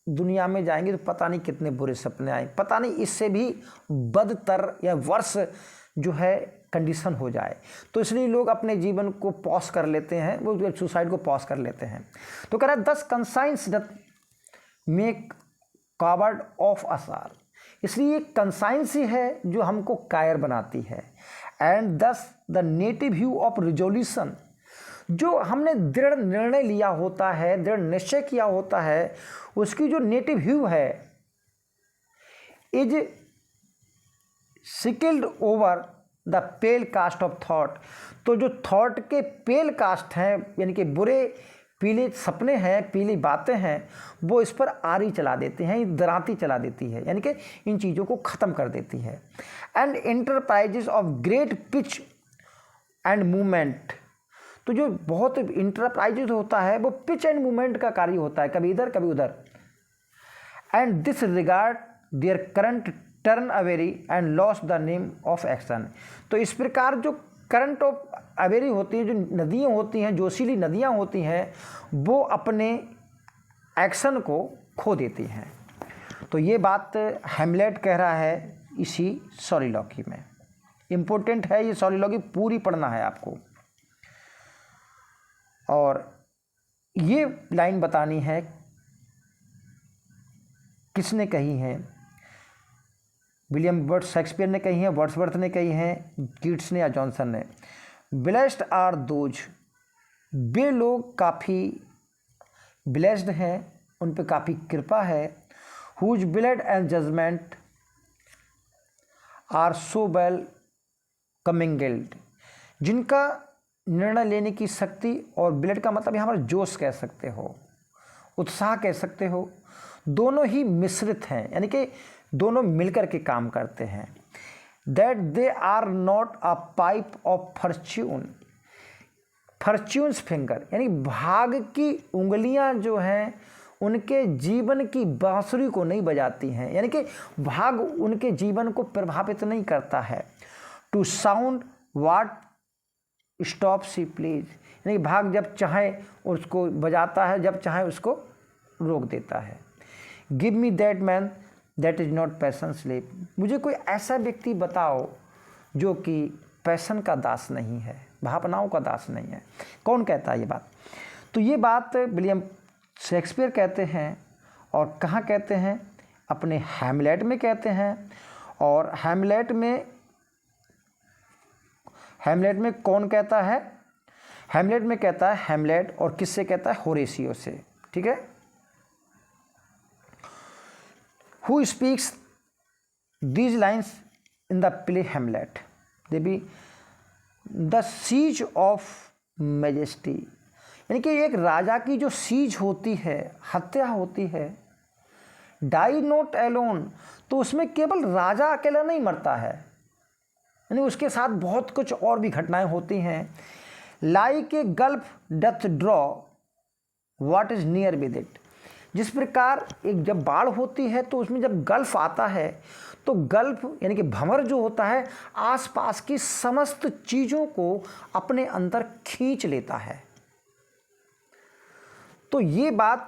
दुनिया में जाएंगे तो पता नहीं कितने बुरे सपने आए, पता नहीं इससे भी बदतर या वर्ष जो है कंडीशन हो जाए। तो इसलिए लोग अपने जीवन को पॉज कर लेते हैं, वो सुसाइड को पॉज कर लेते हैं। तो कह रहा है 10 conscience that make coward of असाल, इसलिए कंसाइंस ही है जो हमको कायर बनाती है। एंड दस the native view of resolution, जो हमने दृढ़ निर्णय लिया होता है, दृढ़ निश्चय किया होता है, उसकी जो नेटिव व्यू है is sicklied over the pale cast of thought. तो जो थॉट के पेल कास्ट हैं, यानी कि बुरे पीले सपने हैं, पीली बातें हैं, वो इस पर आरी चला देते हैं, दराती चला देती है, यानी कि इन चीज़ों को ख़त्म कर देती है। And enterprises of great pitch and movement, तो जो बहुत इंटरप्राइजेज होता है वो पिच एंड मूवमेंट का कार्य होता है, कभी इधर कभी उधर। And this regard their currents turn awry and lose the name of action. तो इस प्रकार जो करंट ऑफ अवेरी होती है, जो नदियाँ होती हैं, जोशीली नदियाँ होती हैं, वो अपने एक्शन को खो देती हैं। तो ये बात हैमलेट कह रहा है इसी सॉलिलोकी में। इम्पोर्टेंट है ये सॉलिलोकी, पूरी पढ़ना है आपको। और ये लाइन बतानी है किसने कही है? विलियम वर्ड्स शेक्सपियर ने कही है, वर्ड्सवर्थ ने कही है, कीट्स ने या जॉनसन ने। ब्लेस्ड आर दोज, वे लोग काफ़ी ब्लेस्ड हैं, उन पे काफ़ी कृपा है। Whose blood and judgement are so well commingled, जिनका निर्णय लेने की शक्ति, और ब्लड का मतलब यहाँ पर जोश कह सकते हो, उत्साह कह सकते हो, दोनों ही मिश्रित हैं, यानी कि दोनों मिलकर के काम करते हैं। That they are not a pipe of fortune, fortune's finger, यानी भाग की उंगलियां जो हैं उनके जीवन की बांसुरी को नहीं बजाती हैं, यानी कि भाग उनके जीवन को प्रभावित नहीं करता है। To sound what stop she please, यानी भाग जब चाहे उसको बजाता है, जब चाहे उसको रोक देता है। Give me that man that is not passion slave, मुझे कोई ऐसा व्यक्ति बताओ जो कि पैशन का दास नहीं है, भावनाओं का दास नहीं है। कौन कहता है ये बात? तो ये बात विलियम शेक्सपियर कहते हैं। और कहाँ कहते हैं? अपने हैमलेट में कहते हैं। और हैमलेट में कौन कहता है? हैमलेट में कहता है हैमलेट, और किससे कहता है? होरेशियो से, ठीक है। Who speaks these lines in the play Hamlet? They be the siege of majesty, यानी कि एक राजा की जो सीज होती है, हत्या होती है, डाई नॉट एलोन, तो उसमें केवल राजा अकेला नहीं मरता है, यानी उसके साथ बहुत कुछ और भी घटनाएं होती हैं। Like a gulf doth draw what is near with it, जिस प्रकार एक जब बाढ़ होती है तो उसमें जब गल्फ आता है तो गल्फ यानी कि भंवर जो होता है आसपास की समस्त चीज़ों को अपने अंदर खींच लेता है। तो ये बात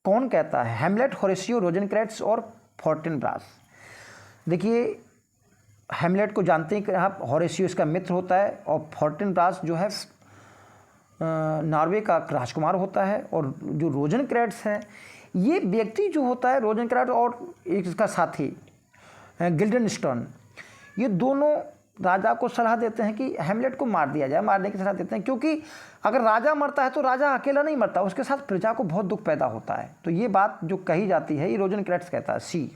कौन कहता है? हैमलेट, होरेशियो, रोजेनक्रेट्स और फोर्टिनब्रास। देखिए, हैमलेट को जानते हैं कि आप, होरेशियो इसका मित्र होता है और फोर्टिनब्रास जो है नॉर्वे का राजकुमार होता है, और जो रोजेनक्रेट्स है ये व्यक्ति जो होता है, रोजेनक्रेट्स और एक इसका साथी गिल्डनस्टोन, ये दोनों राजा को सलाह देते हैं कि हैमलेट को मार दिया जाए, मारने की सलाह देते हैं, क्योंकि अगर राजा मरता है तो राजा अकेला नहीं मरता, उसके साथ प्रजा को बहुत दुख पैदा होता है। तो ये बात जो कही जाती है ये रोजेनक्रेट्स कहता है। C,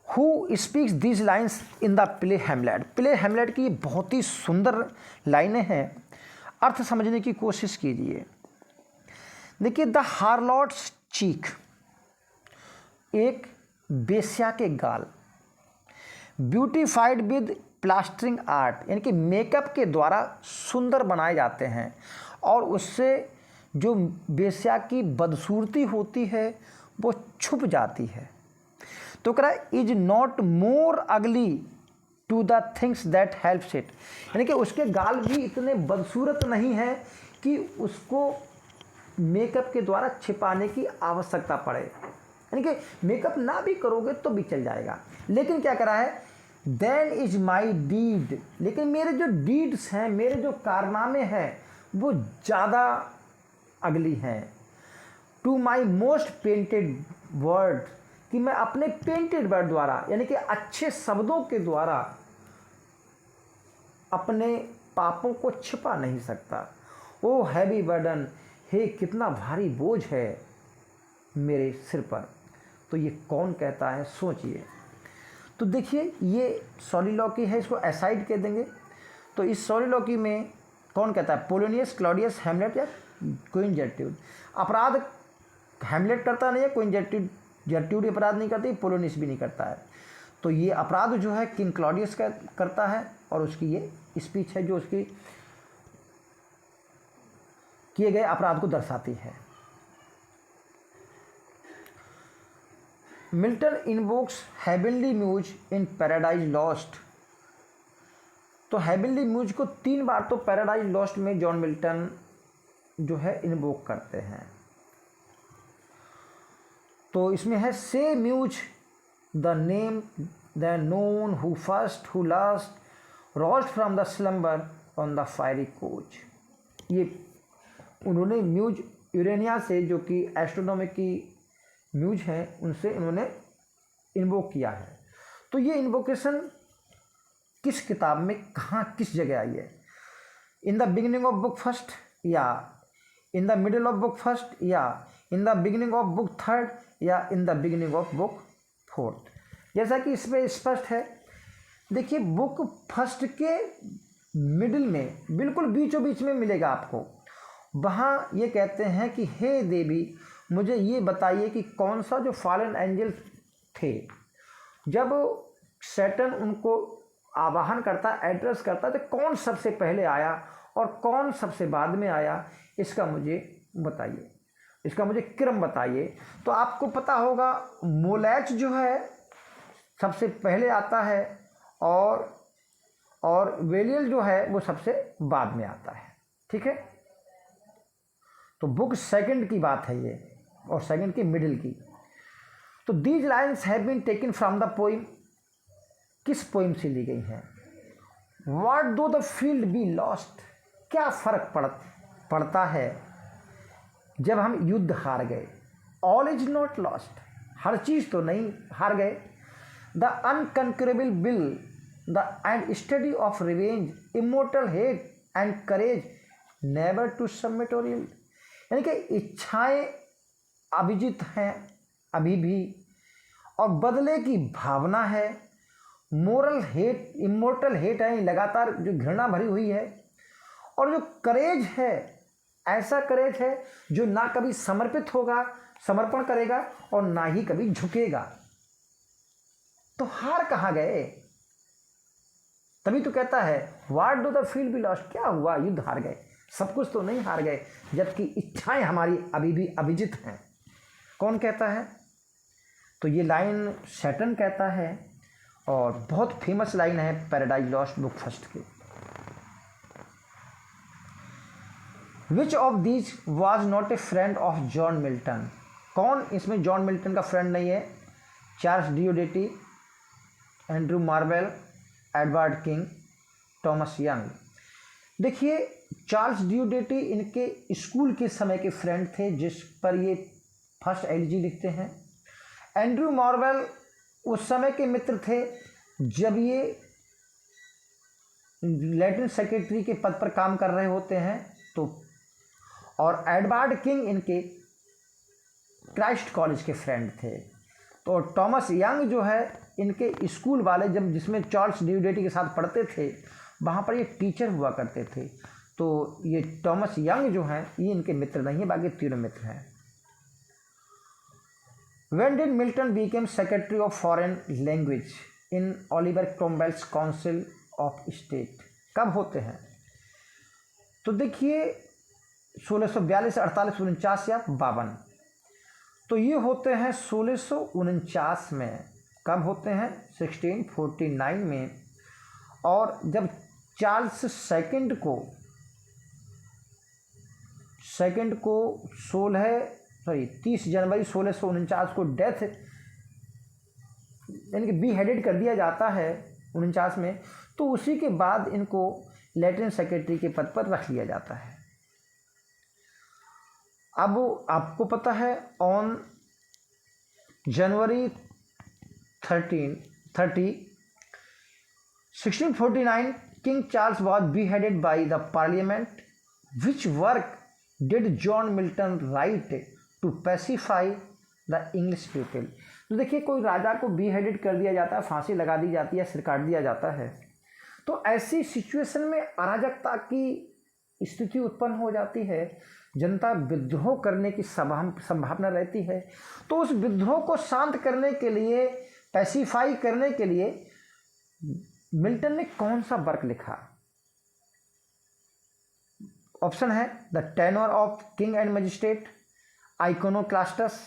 who speaks these lines in the play Hamlet. Play Hamlet की बहुत ही सुंदर लाइनें हैं, अर्थ समझने की कोशिश कीजिए। देखिए, द हार्लॉट्स चीक, एक बेश्या के गाल, ब्यूटीफाइड विद प्लास्टरिंग आर्ट, यानी कि मेकअप के द्वारा सुंदर बनाए जाते हैं, और उससे जो बेश्या की बदसूरती होती है वो छुप जाती है। तो कह रहा है is not more ugly to the things that helps it, यानी कि उसके गाल भी इतने बदसूरत नहीं है कि उसको मेकअप के द्वारा छिपाने की आवश्यकता पड़े, यानी कि मेकअप ना भी करोगे तो भी चल जाएगा। लेकिन क्या करा है, देन इज माई डीड, लेकिन मेरे जो डीड्स हैं, मेरे जो कारनामे हैं वो ज़्यादा अगली हैं। To my most painted word, कि मैं अपने पेंटेड वर्ड द्वारा, यानी कि अच्छे शब्दों के द्वारा अपने पापों को छिपा नहीं सकता। ओ हैवी बर्डन, हे कितना भारी बोझ है मेरे सिर पर। तो ये कौन कहता है, सोचिए। तो देखिए, ये सॉलिलॉकी है, इसको एसाइड कह देंगे। तो इस सॉलिलॉकी में कौन कहता है, पोलोनियस, क्लॉडियस, हैमलेट या क्वीन जर्ट्रूड। अपराध हैमलेट करता नहीं है, क्वीन जर्ट्रूड अपराध नहीं करती, पोलोनियस भी नहीं करता है। तो ये अपराध जो है किंग क्लॉडियस का करता है, और उसकी ये स्पीच है जो उसकी किए गए अपराध को दर्शाती है। Milton invokes heavenly muse in Paradise Lost. तो हेवनली म्यूज को 3 बार तो पैराडाइज लॉस्ट में जॉन मिल्टन जो है इन्वोक करते हैं। तो इसमें है से muse the name the known who first who last rose from the slumber on the fiery couch. ये उन्होंने म्यूज यूरेनिया से, जो कि एस्ट्रोनॉमी की म्यूज हैं, उनसे इन्होंने इन्वोक किया है। तो ये इन्वोकेशन किस किताब में कहाँ किस जगह आई है? In the beginning of book first, या in the middle of book first, या in the beginning of book third, या in the beginning of book fourth. जैसा कि इसमें स्पष्ट है, देखिए बुक फर्स्ट के मिडिल में, बिल्कुल बीचों बीच में मिलेगा आपको। वहाँ ये कहते हैं कि हे देवी, मुझे ये बताइए कि कौन सा जो फॉलन एंजल थे, जब सैटर्न उनको आवाहन करता, एड्रेस करता, तो कौन सबसे पहले आया और कौन सबसे बाद में आया, इसका मुझे बताइए, इसका मुझे क्रम बताइए। तो आपको पता होगा मोलैच जो है सबसे पहले आता है, और वेलियल जो है वो सबसे बाद में आता है। ठीक है, तो बुक सेकंड की बात है ये, और सेकंड की मिडिल की। तो these lines have been taken from the poem, किस पोइम से ली गई हैं? व्हाट दो द फील्ड बी लॉस्ट, क्या फर्क पड़ता है जब हम युद्ध हार गए। ऑल इज नॉट लॉस्ट, हर चीज तो नहीं हार गए। The unconquerable will, the and study of revenge, immortal hate and courage, never to submit और यील्ड, यानी कि इच्छाएं अभिजित हैं अभी भी, और बदले की भावना है, मोरल हेट, इमोर्टल हेट है, लगातार जो घृणा भरी हुई है। और जो करेज है, ऐसा करेज है जो ना कभी समर्पित होगा, समर्पण करेगा, और ना ही कभी झुकेगा। तो हार कहाँ गए? तभी तो कहता है what do the field be lost, क्या हुआ, युद्ध हार गए, सब कुछ तो नहीं हार गए, जबकि इच्छाएं हमारी अभी भी अविजित हैं। कौन कहता है? तो ये लाइन सैटर्न कहता है, और बहुत फेमस लाइन है पैराडाइज लॉस्ट बुक फर्स्ट की। Which of these was not a friend of John Milton? कौन इसमें जॉन मिल्टन का फ्रेंड नहीं है? Charles Diodati, Andrew Marvell, Edward King, Thomas Young. देखिए, चार्ल्स डिओडेटी इनके स्कूल के समय के फ्रेंड थे, जिस पर ये फर्स्ट एलिजी लिखते हैं। एंड्रू मार्वेल उस समय के मित्र थे जब ये लैटिन सेक्रेटरी के पद पर काम कर रहे होते हैं। तो और एडवर्ड किंग इनके क्राइस्ट कॉलेज के फ्रेंड थे। तो थॉमस यंग जो है इनके स्कूल वाले, जब जिसमें चार्ल्स डिओडेटी के साथ पढ़ते थे, वहाँ पर ये टीचर हुआ करते थे। तो ये थॉमस यंग जो हैं ये इनके मित्र नहीं है, बाकी तीनों मित्र हैं। When did Milton became Secretary of Foreign Language in Oliver Cromwell's Council of State? कब होते हैं? तो देखिए 1642, 48, 49 या 52। तो ये होते हैं 1649 में। कब होते हैं? 1649 में। और जब चार्ल्स सेकंड को 30 जनवरी 1649 को डेथ यानी कि बी हेडेड कर दिया जाता है 49 में, तो उसी के बाद इनको लैटिन सेक्रेटरी के पद पर रख लिया जाता है। अब आपको पता है on January 30, 1649 King Charles was beheaded by the parliament. Which work did John Milton write to pacify the English people? तो देखिए, कोई राजा को बी हेडेड कर दिया जाता है, फांसी लगा दी जाती है, सिर काट दिया जाता है, तो ऐसी सिचुएशन में अराजकता की स्थिति उत्पन्न हो जाती है, जनता विद्रोह करने की संभावना रहती है। तो उस विद्रोह को शांत करने के लिए, पैसिफाई करने के लिए मिल्टन ने कौन सा वर्क लिखा? ऑप्शन है the tenure of king and magistrate, Eikonoklastes,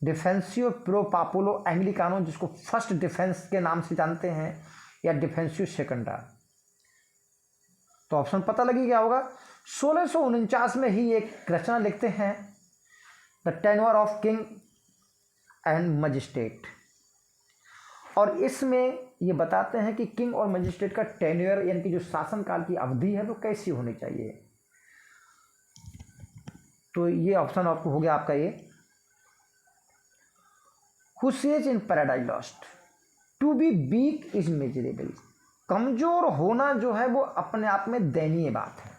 Defensio pro populo Anglicano, जिसको फर्स्ट डिफेंस के नाम से जानते हैं, या डिफेंसियो सेकंडा। तो ऑप्शन पता लगी क्या होगा? 1649 में ही एक रचना लिखते हैं the tenure of king and magistrate, और इसमें ये बताते हैं कि किंग और मजिस्ट्रेट का टेन्योर यानी कि जो शासनकाल की अवधि है वो कैसी होनी चाहिए। तो ये ऑप्शन आपको हो गया आपका ये। Who says in Paradise Lost to be weak is miserable? कमजोर होना जो है वो अपने आप में दयनीय बात है।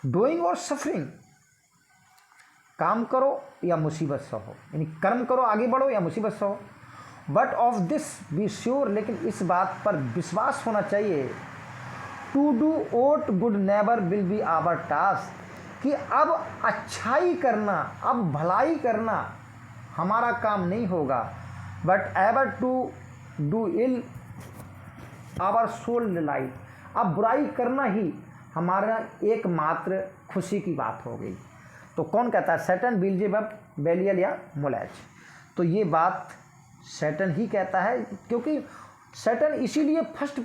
डूइंग और सफरिंग, काम करो या मुसीबत सहो, यानी कर्म करो आगे बढ़ो या मुसीबत सहो। But of this be sure, लेकिन इस बात पर विश्वास होना चाहिए, to do aught good never will be our task, कि अब अच्छाई करना, अब भलाई करना हमारा काम नहीं होगा। But ever to do ill our sole delight, अब बुराई करना ही हमारा एकमात्र खुशी की बात हो गई। तो कौन कहता है? सैटर्न, बिल्जेबब, बेलियल या मोलेज? तो ये बात सैटर्न ही कहता है, क्योंकि सैटर्न इसीलिए फर्स्ट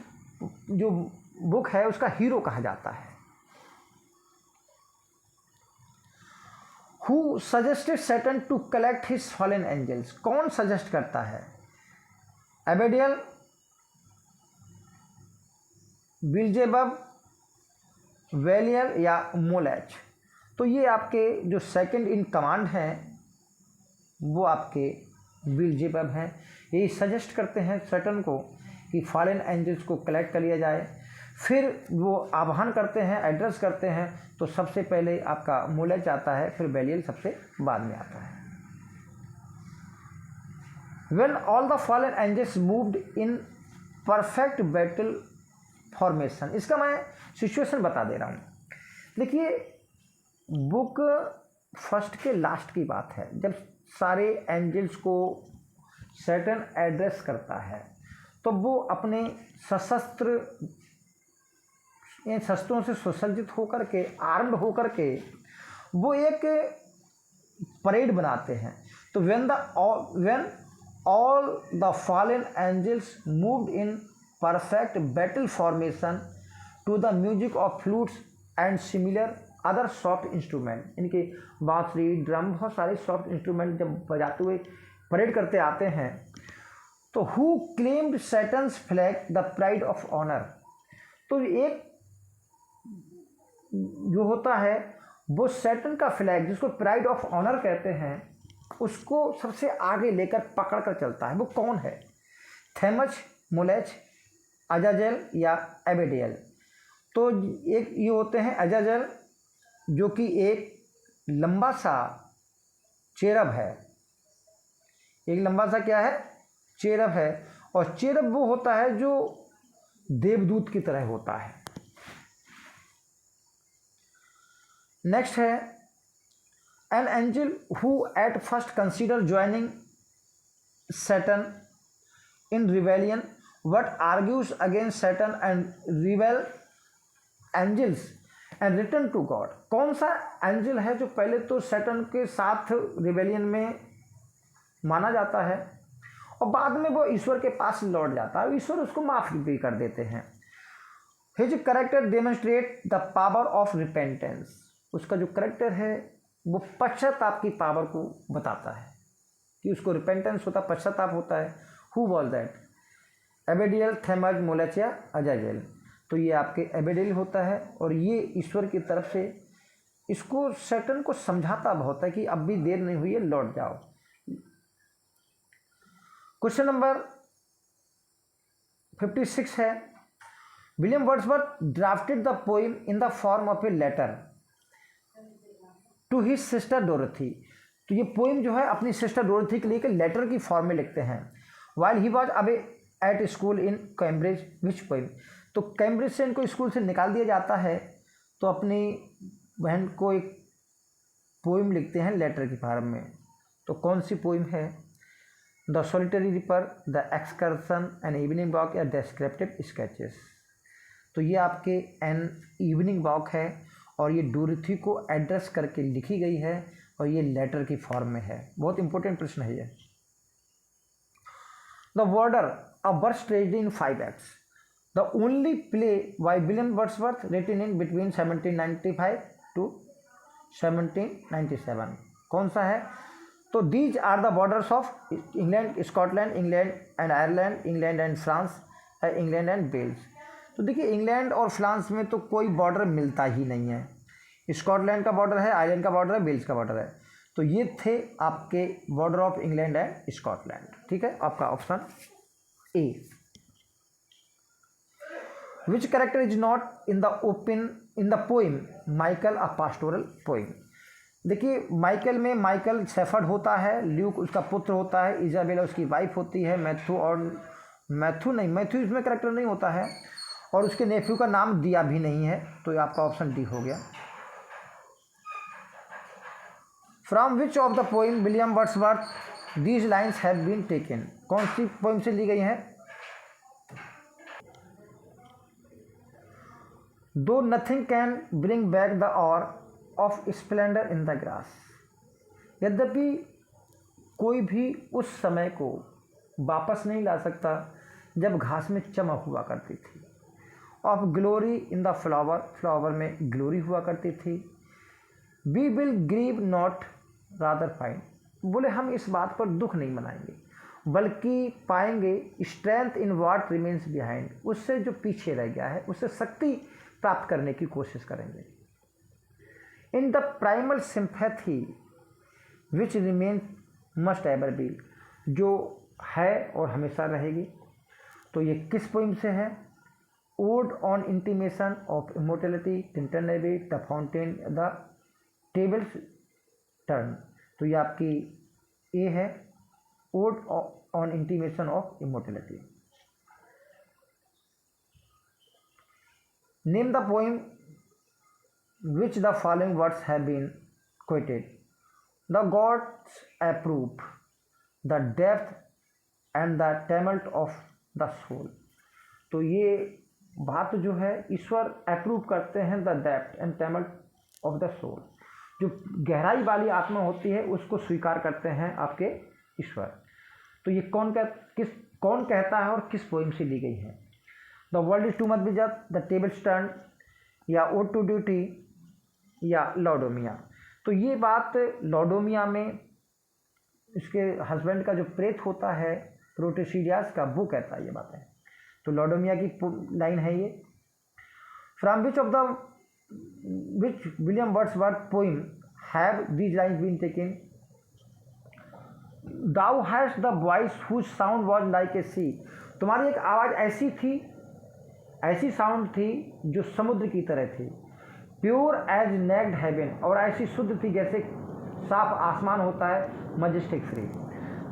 जो बुक है उसका हीरो कहा जाता है। Who suggested Saturn to collect his fallen angels? कौन सजेस्ट करता है? एबेडियल, बिल्जेबब, वेलियर या मोलेज? तो ये आपके जो सेकंड इन कमांड हैं वो आपके बिल्जेबब हैं। यही सजेस्ट करते हैं सैटर्न को कि फॉरेन एंजल्स को कलेक्ट कर लिया जाए। फिर वो आह्वान करते हैं, एड्रेस करते हैं, तो सबसे पहले आपका मोलेज आता है, फिर बेलियल सबसे बाद में आता है। When all the fallen angels moved in perfect battle formation. इसका मैं सिचुएशन बता दे रहा हूँ। देखिए, बुक फर्स्ट के लास्ट की बात है, जब सारे एंजल्स को सैटर्न एड्रेस करता है तो वो अपने सशस्त्र शस्त्रों से सुसज्जित होकर के, आर्म्ड होकर के वो एक परेड बनाते हैं। तो when all the fallen angels moved in perfect battle formation to the music of flutes and similar other soft instrument, इनके बांसुरी, ड्रम, बहुत सारे सॉफ्ट इंस्ट्रूमेंट जब बजाते हुए परेड करते आते हैं, तो who claimed Saturn's flag the pride of honour. तो एक जो होता है वो सैटर्न का फ्लैग, जिसको प्राइड ऑफ ऑनर कहते हैं, उसको सबसे आगे लेकर पकड़ कर चलता है। वो कौन है? थेमस, मोलेच, अजाजेल या एबेडियल। तो एक ये होते हैं अजाजेल, जो कि एक लंबा सा चेरब है। एक लंबा सा क्या है? चेरब है। और चेरब वो होता है जो देवदूत की तरह होता है। नेक्स्ट है an angel who at first consider joining Satan in rebellion but argues against Satan and रिवेल angels and return to God. कौन सा एंजल है जो पहले तो सैटर्न के साथ रिवेलियन में माना जाता है और बाद में वो ईश्वर के पास लौट जाता है, ईश्वर उसको माफ भी कर देते हैं। His character demonstrate the power of repentance. उसका जो करेक्टर है वो पश्चाताप की पावर को बताता है कि उसको रिपेंटेंस होता, पश्चाताप होता है। Who was that? Abdiel, Thammuz, Moloch या अजाजेल। तो ये आपके एबेडियल होता है और ये ईश्वर की तरफ से इसको सैटर्न को समझाता बहुत है कि अब भी देर नहीं हुई है, लौट जाओ। क्वेश्चन नंबर 56 है, William Wordsworth drafted the poem in the form of a letter to his sister Dorothy. तो ये पोइम जो है अपनी सिस्टर डोरथी के लिए एक लेटर की फॉर्म में लिखते हैं। While he was away at school in Cambridge which poem. तो कैम्ब्रिज से इनको स्कूल से निकाल दिया जाता है तो अपनी बहन को एक पोइम लिखते हैं लेटर की फॉर्म में। तो कौन सी पोइम है? The solitary ripper, the excursion, N evening walk या डिस्क्रिप्टिव स्केचेस। तो ये आपके एन इवनिंग वॉक है और ये डोरथी को एड्रेस करके लिखी गई है और ये लेटर की फॉर्म में है। बहुत इंपॉर्टेंट प्रश्न है ये। The Borderers a verse tragedy in 5 acts, the only play by William Wordsworth written in between 1795 to 1797। कौन सा है? तो these are the borders of England, Scotland, England and Ireland, England and France, England and Wales. तो देखिए, England और France में तो कोई बॉर्डर मिलता ही नहीं है। स्कॉटलैंड का बॉर्डर है, आयरलैंड का बॉर्डर है, वेल्स का बॉर्डर है। तो ये थे आपके border of England and Scotland. ठीक है, आपका option A. Which character is not in the poem Michael a pastoral poem. देखिए, माइकल में माइकल शेफर्ड होता है, ल्यूक उसका पुत्र होता है, इजाबेला उसकी वाइफ होती है, मैथ्यू इसमें कैरेक्टर नहीं होता है और उसके नेफ्यू का नाम दिया भी नहीं है। तो ये आपका ऑप्शन डी हो गया। From which of the poem William Wordsworth these lines have been taken. कौन सी पोइम से ली गई है? Though nothing can bring back the hour of splendour in the grass. यद्यपि कोई भी उस समय को वापस नहीं ला सकता जब घास में चमक हुआ करती थी। Of glory in the flower, flower में ग्लोरी हुआ करती थी। We will grieve not rather find. बोले हम इस बात पर दुख नहीं मनाएंगे बल्कि पाएंगे strength in what remains behind. उससे जो पीछे रह गया है उससे शक्ति प्राप्त करने की कोशिश करेंगे। In the primal sympathy which remain must ever be. जो है और हमेशा रहेगी। तो ये किस पोइम से है? Ode on intimation of immortality, Tintern Abbey, the fountain, the tables turn. तो ये आपकी ए है, ode on intimation of immortality. Name the poem which the following words have been quoted. The gods approve the depth and the tumult of the soul. तो ये बात जो है ईश्वर अप्रूव करते हैं the depth and tumult of the soul, जो गहराई वाली आत्मा होती है उसको स्वीकार करते हैं आपके ईश्वर। तो ये कौन कहता है और किस पोइम से ली गई है? The world is too much busy, the tables turn, या ओड टू ड्यूटी, या लॉडोमिया। तो ये बात लॉडोमिया में इसके हस्बैंड का जो प्रेत होता है प्रोटेसिडियास का, वो कहता है ये बात है। तो लॉडोमिया की लाइन है ये, from which William Wordsworth poem have these lines been taken. Thou hast the voice whose sound was like a sea. तुम्हारी एक आवाज़ ऐसी थी, ऐसी साउंड थी जो समुद्र की तरह थी। प्योर एज नेक्ड हेवन, और ऐसी शुद्ध थी जैसे साफ आसमान होता है, मजेस्टिक फ्री।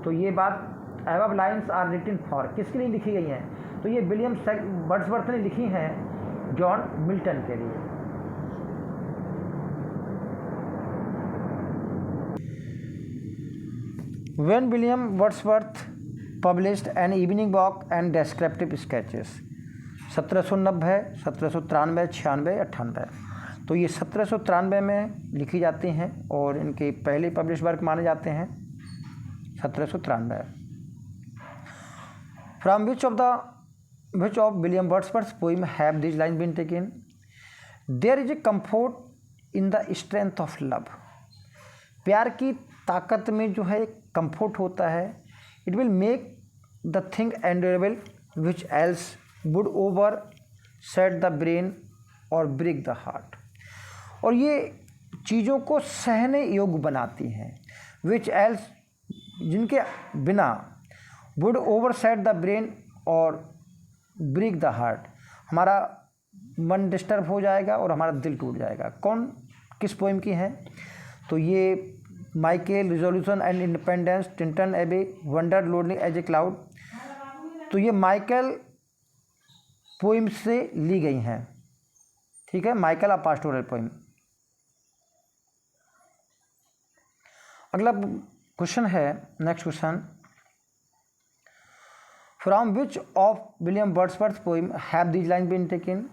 तो ये बात above lines are written for, किसके लिए लिखी गई हैं? तो ये विलियम वर्ड्सवर्थ ने लिखी हैं जॉन मिल्टन के लिए। When William Wordsworth published N evening walk and descriptive sketches, 1790, 1793, 96, 98। तो ये 1793 में लिखी जाती हैं और इनके पहले पब्लिश वर्क माने जाते हैं 1793। From which of William Wordsworth poem have this line been taken. There is a comfort in the strength of love. प्यार की ताकत में जो है कंफर्ट होता है। It will make the thing endurable which else would overset the brain और break the heart. और ये चीज़ों को सहने योग्य बनाती हैं, विच एल्स, जिनके बिना, वुड ओवरसेट द ब्रेन और ब्रेक द हार्ट, हमारा मन डिस्टर्ब हो जाएगा और हमारा दिल टूट जाएगा। कौन, किस पोइम की है? तो ये Michael, resolution and independence, Tintern Abbey, wander lonely as a cloud. तो ये माइकल पोइम से ली गई हैं, ठीक है, माइकल अ पास्टोरल पोइम। अगला क्वेश्चन है, next question, from which of William Wordsworth poem have these line been taken.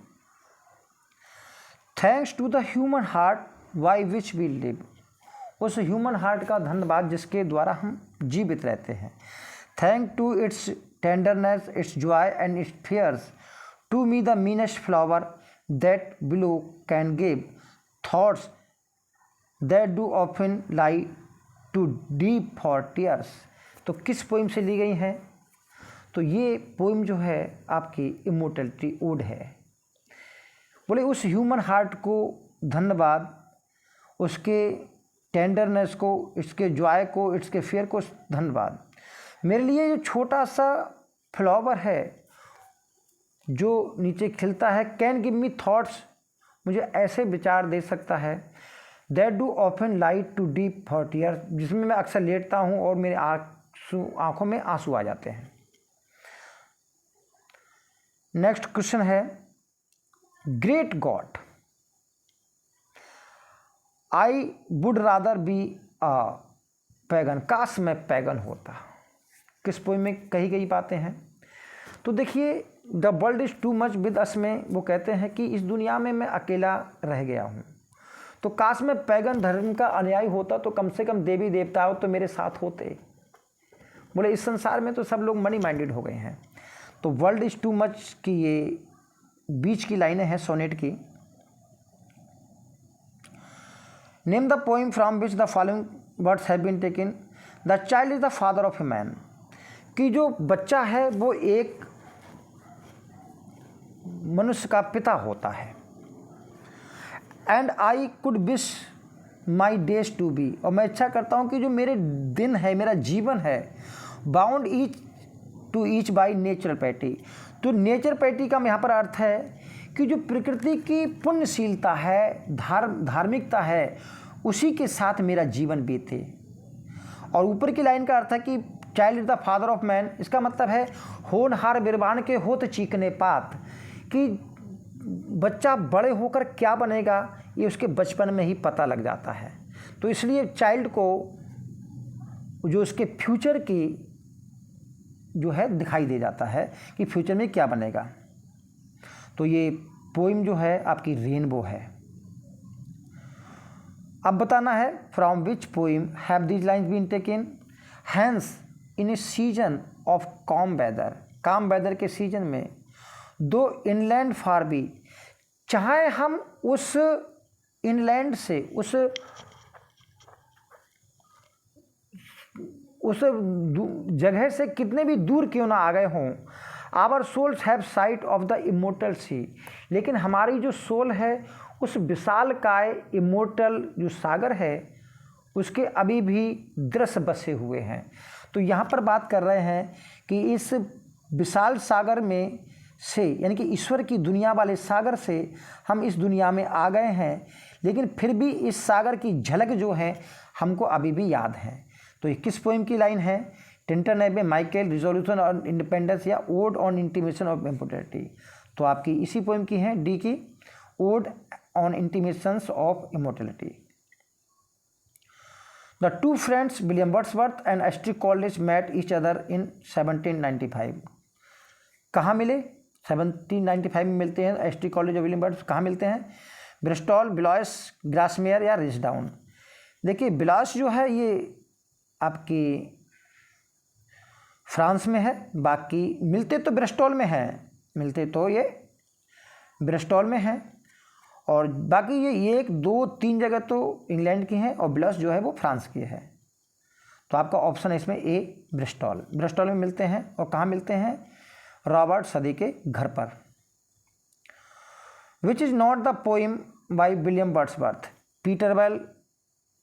Thanks to the human heart by which we live. उस ह्यूमन हार्ट का धन्यवाद जिसके द्वारा हम जीवित रहते हैं। Thank to its tenderness, its joy and its fears, to me the meanest flower that below can give thoughts that do often lie too deep for tears. तो किस पोइम से ली गई हैं? तो ये पोइम जो है आपकी इमोर्टलिटी ओड है। बोले उस ह्यूमन हार्ट को धन्यवाद, उसके टेंडरनेस को, इसके जॉय को, इसके फेयर को धन्यवाद। मेरे लिए जो छोटा सा फ्लावर है जो नीचे खिलता है, कैन गिव मी थॉट्स, मुझे ऐसे विचार दे सकता है, that do often light too deep for tear, जिसमें मैं अक्सर लेटता हूँ और मेरे आँखों में आंसू आ जाते हैं। नेक्स्ट क्वेश्चन है, great God, I would rather be a pagan, काश मैं पैगन होता। किस पोइम में कही गई बातें हैं? तो देखिए, the world is too much with us में वो कहते हैं कि इस दुनिया में मैं अकेला रह गया हूँ, तो काश मैं पैगन धर्म का अनुयायी होता, तो कम से कम देवी देवताओं तो मेरे साथ होते। बोले इस संसार में तो सब लोग मनी माइंडेड हो गए हैं। तो वर्ल्ड इज़ टू मच की ये बीच की लाइनें हैं सोनेट की। Name the poem from which the following words have been taken. The child is the father of a man, कि जो बच्चा है वो एक मनुष्य का पिता होता है। And I could wish my days to be, और मैं इच्छा करता हूँ कि जो मेरे दिन है, मेरा जीवन है, bound each to each by natural piety. तो नेचर पैटी का यहाँ पर अर्थ है कि जो प्रकृति की पुण्यशीलता है, धार्मिकता है, उसी के साथ मेरा जीवन बीते। और ऊपर की लाइन का अर्थ है कि child is the father of man, इसका मतलब है होनहार बिरबान के होत चीकने पात, कि बच्चा बड़े होकर क्या बनेगा ये उसके बचपन में ही पता लग जाता है। तो इसलिए चाइल्ड को जो उसके फ्यूचर की जो है दिखाई दे जाता है कि फ्यूचर में क्या बनेगा। तो ये पोइम जो है आपकी रेनबो है। अब बताना है from which poem have these lines been taken. Hence in a season of calm weather के सीजन में दो इनलैंड फार बी, चाहे हम उस इनलैंड से उस जगह से कितने भी दूर क्यों ना आ गए हों, our souls have sight of the immortal sea, लेकिन हमारी जो सोल है उस विशाल काय इमोर्टल जो सागर है उसके अभी भी दृश्य बसे हुए हैं। तो यहाँ पर बात कर रहे हैं कि इस विशाल सागर में से यानी कि ईश्वर की दुनिया वाले सागर से हम इस दुनिया में आ गए हैं, लेकिन फिर भी इस सागर की झलक जो है हमको अभी भी याद है। तो ये किस पोइम की लाइन है? टिंटन एबे माइकल रिजोल्यूशन ऑन इंडिपेंडेंस या ओड ऑन इंटीमेशन ऑफ इम्पोर्टेंटी। तो आपकी इसी पोइम की है, डी की, odd on intimations of immortality. The two friends William Wordsworth and ST. College met each other in 1795। कहाँ मिले? 1795 में मिलते हैं। एस.टी. कॉलेज और विलियम वर्ड्स कहाँ मिलते हैं? ब्रिस्टॉल, बिलॉयस, ग्रासमेयर या रिचडाउन। देखिए बिलॉयस जो है ये आपकी फ्रांस में है, बाकी मिलते तो ब्रिस्टॉल में हैं, मिलते तो ये ब्रिस्टॉल में हैं, और बाकी ये 1, 2, 3 जगह तो इंग्लैंड की हैं और बिलॉयस जो है वो फ्रांस की है। तो आपका ऑप्शन है इसमें ए, ब्रिस्टॉल में मिलते हैं। और कहाँ मिलते हैं? रॉबर्ट सदी के घर पर। Which is not the poem by William Wordsworth, Peter Bell,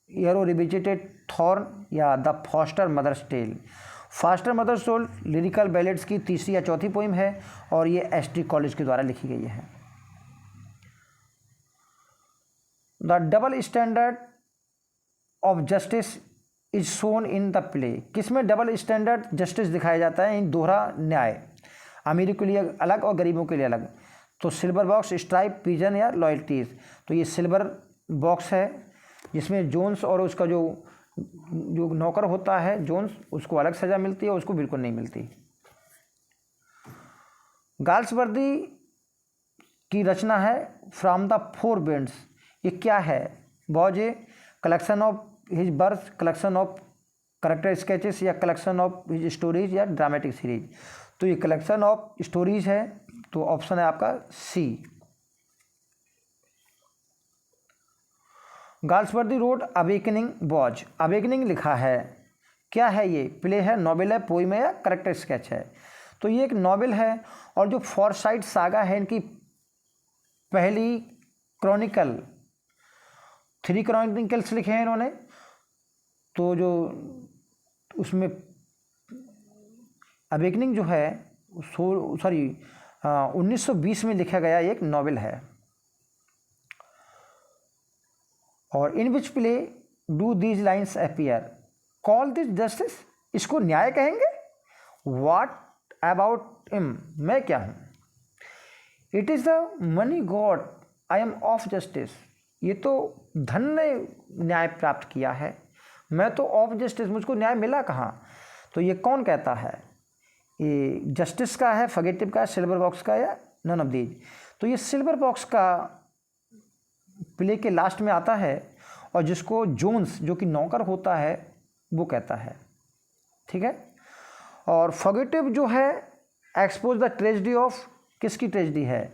Yarrow revisited thorn या the foster mother's tale. Foster mother's tale lyrical ballads की तीसरी या चौथी पोइम है और ये एस.टी. कॉलेज के द्वारा लिखी गई है। The double standard of justice is shown in the play. किसमें डबल स्टैंडर्ड जस्टिस दिखाया जाता है? इन दोहरा न्याय, अमीरों के लिए अलग और गरीबों के लिए अलग। तो सिल्वर बॉक्स, स्ट्राइप, पिजन या लॉयल्टीज। तो ये सिल्वर बॉक्स है जिसमें जोन्स और उसका जो नौकर होता है जोन्स, उसको अलग सज़ा मिलती है, उसको बिल्कुल नहीं मिलती। गाल्सवर्दी की रचना है फ्रॉम द फोर विंड्स। ये क्या है? Was a collection of his verse, collection of character sketches या कलेक्शन ऑफ हिज स्टोरीज या ड्रामेटिक सीरीज। तो ये कलेक्शन ऑफ स्टोरीज है, तो ऑप्शन है आपका C. Galsworthy wrote awakening was, awakening लिखा है, क्या है ये? प्ले है, नॉवेल है, पोइम है या करेक्टर स्केच है? तो ये एक नॉवेल है और जो फॉरसाइट सागा है इनकी पहली क्रॉनिकल, 3 क्रॉनिकल्स लिखे हैं इन्होंने। तो जो उसमें अवेकनिंग जो है 1920 में लिखा गया एक नॉवेल है। और in which play do these lines appear, call this justice, इसको न्याय कहेंगे? व्हाट अबाउट हिम, मैं क्या हूँ? It is the money god, I am of justice, ये तो धन ने न्याय प्राप्त किया है, मैं तो ऑफ जस्टिस, मुझको न्याय मिला कहाँ? तो ये कौन कहता है? ये जस्टिस का है, फगेटिव का है, सिल्वर बॉक्स का या नन ऑफ दीज? तो ये सिल्वर बॉक्स का प्ले के लास्ट में आता है और जिसको जोन्स जो कि नौकर होता है वो कहता है, ठीक है। और फगेटिव जो है एक्सपोज द ट्रेजिडी ऑफ, किसकी ट्रेजिडी है?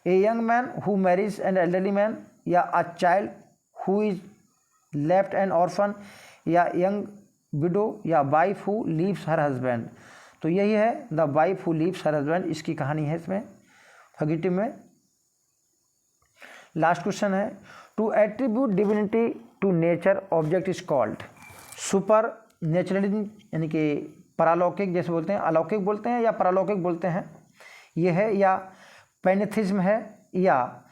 A young man who marries an elderly man या a child who is left an orphan या यंग विडो या wife who leaves her husband. तो यही है the wife who leaves her husband, इसकी कहानी है इसमें फगेटिव में। लास्ट क्वेश्चन है, to attribute divinity to nature object is called supernaturalism, यानी कि परालौकिक जैसे बोलते हैं, अलौकिक बोलते हैं या परालौकिक बोलते हैं, ये है, या पैनेथिज्म है या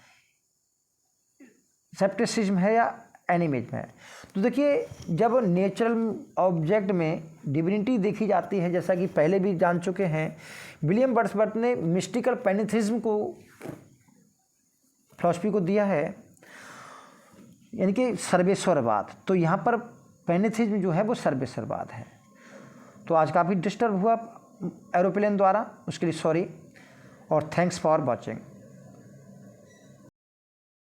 सेप्टिसिज्म है या एनिमिज्म है। तो देखिए जब नेचुरल ऑब्जेक्ट में डिविनिटी देखी जाती है, जैसा कि पहले भी जान चुके हैं, विलियम वर्ड्सवर्थ ने मिस्टिकल पैनेथिज्म को फिलॉसफी को दिया है यानी कि सर्वेश्वरवाद। तो यहाँ पर पैनेथिज्म जो है वो सर्वेश्वरवाद है। तो आज काफ़ी डिस्टर्ब हुआ एरोप्लेन द्वारा, उसके लिए सॉरी और थैंक्स फॉर वॉचिंग।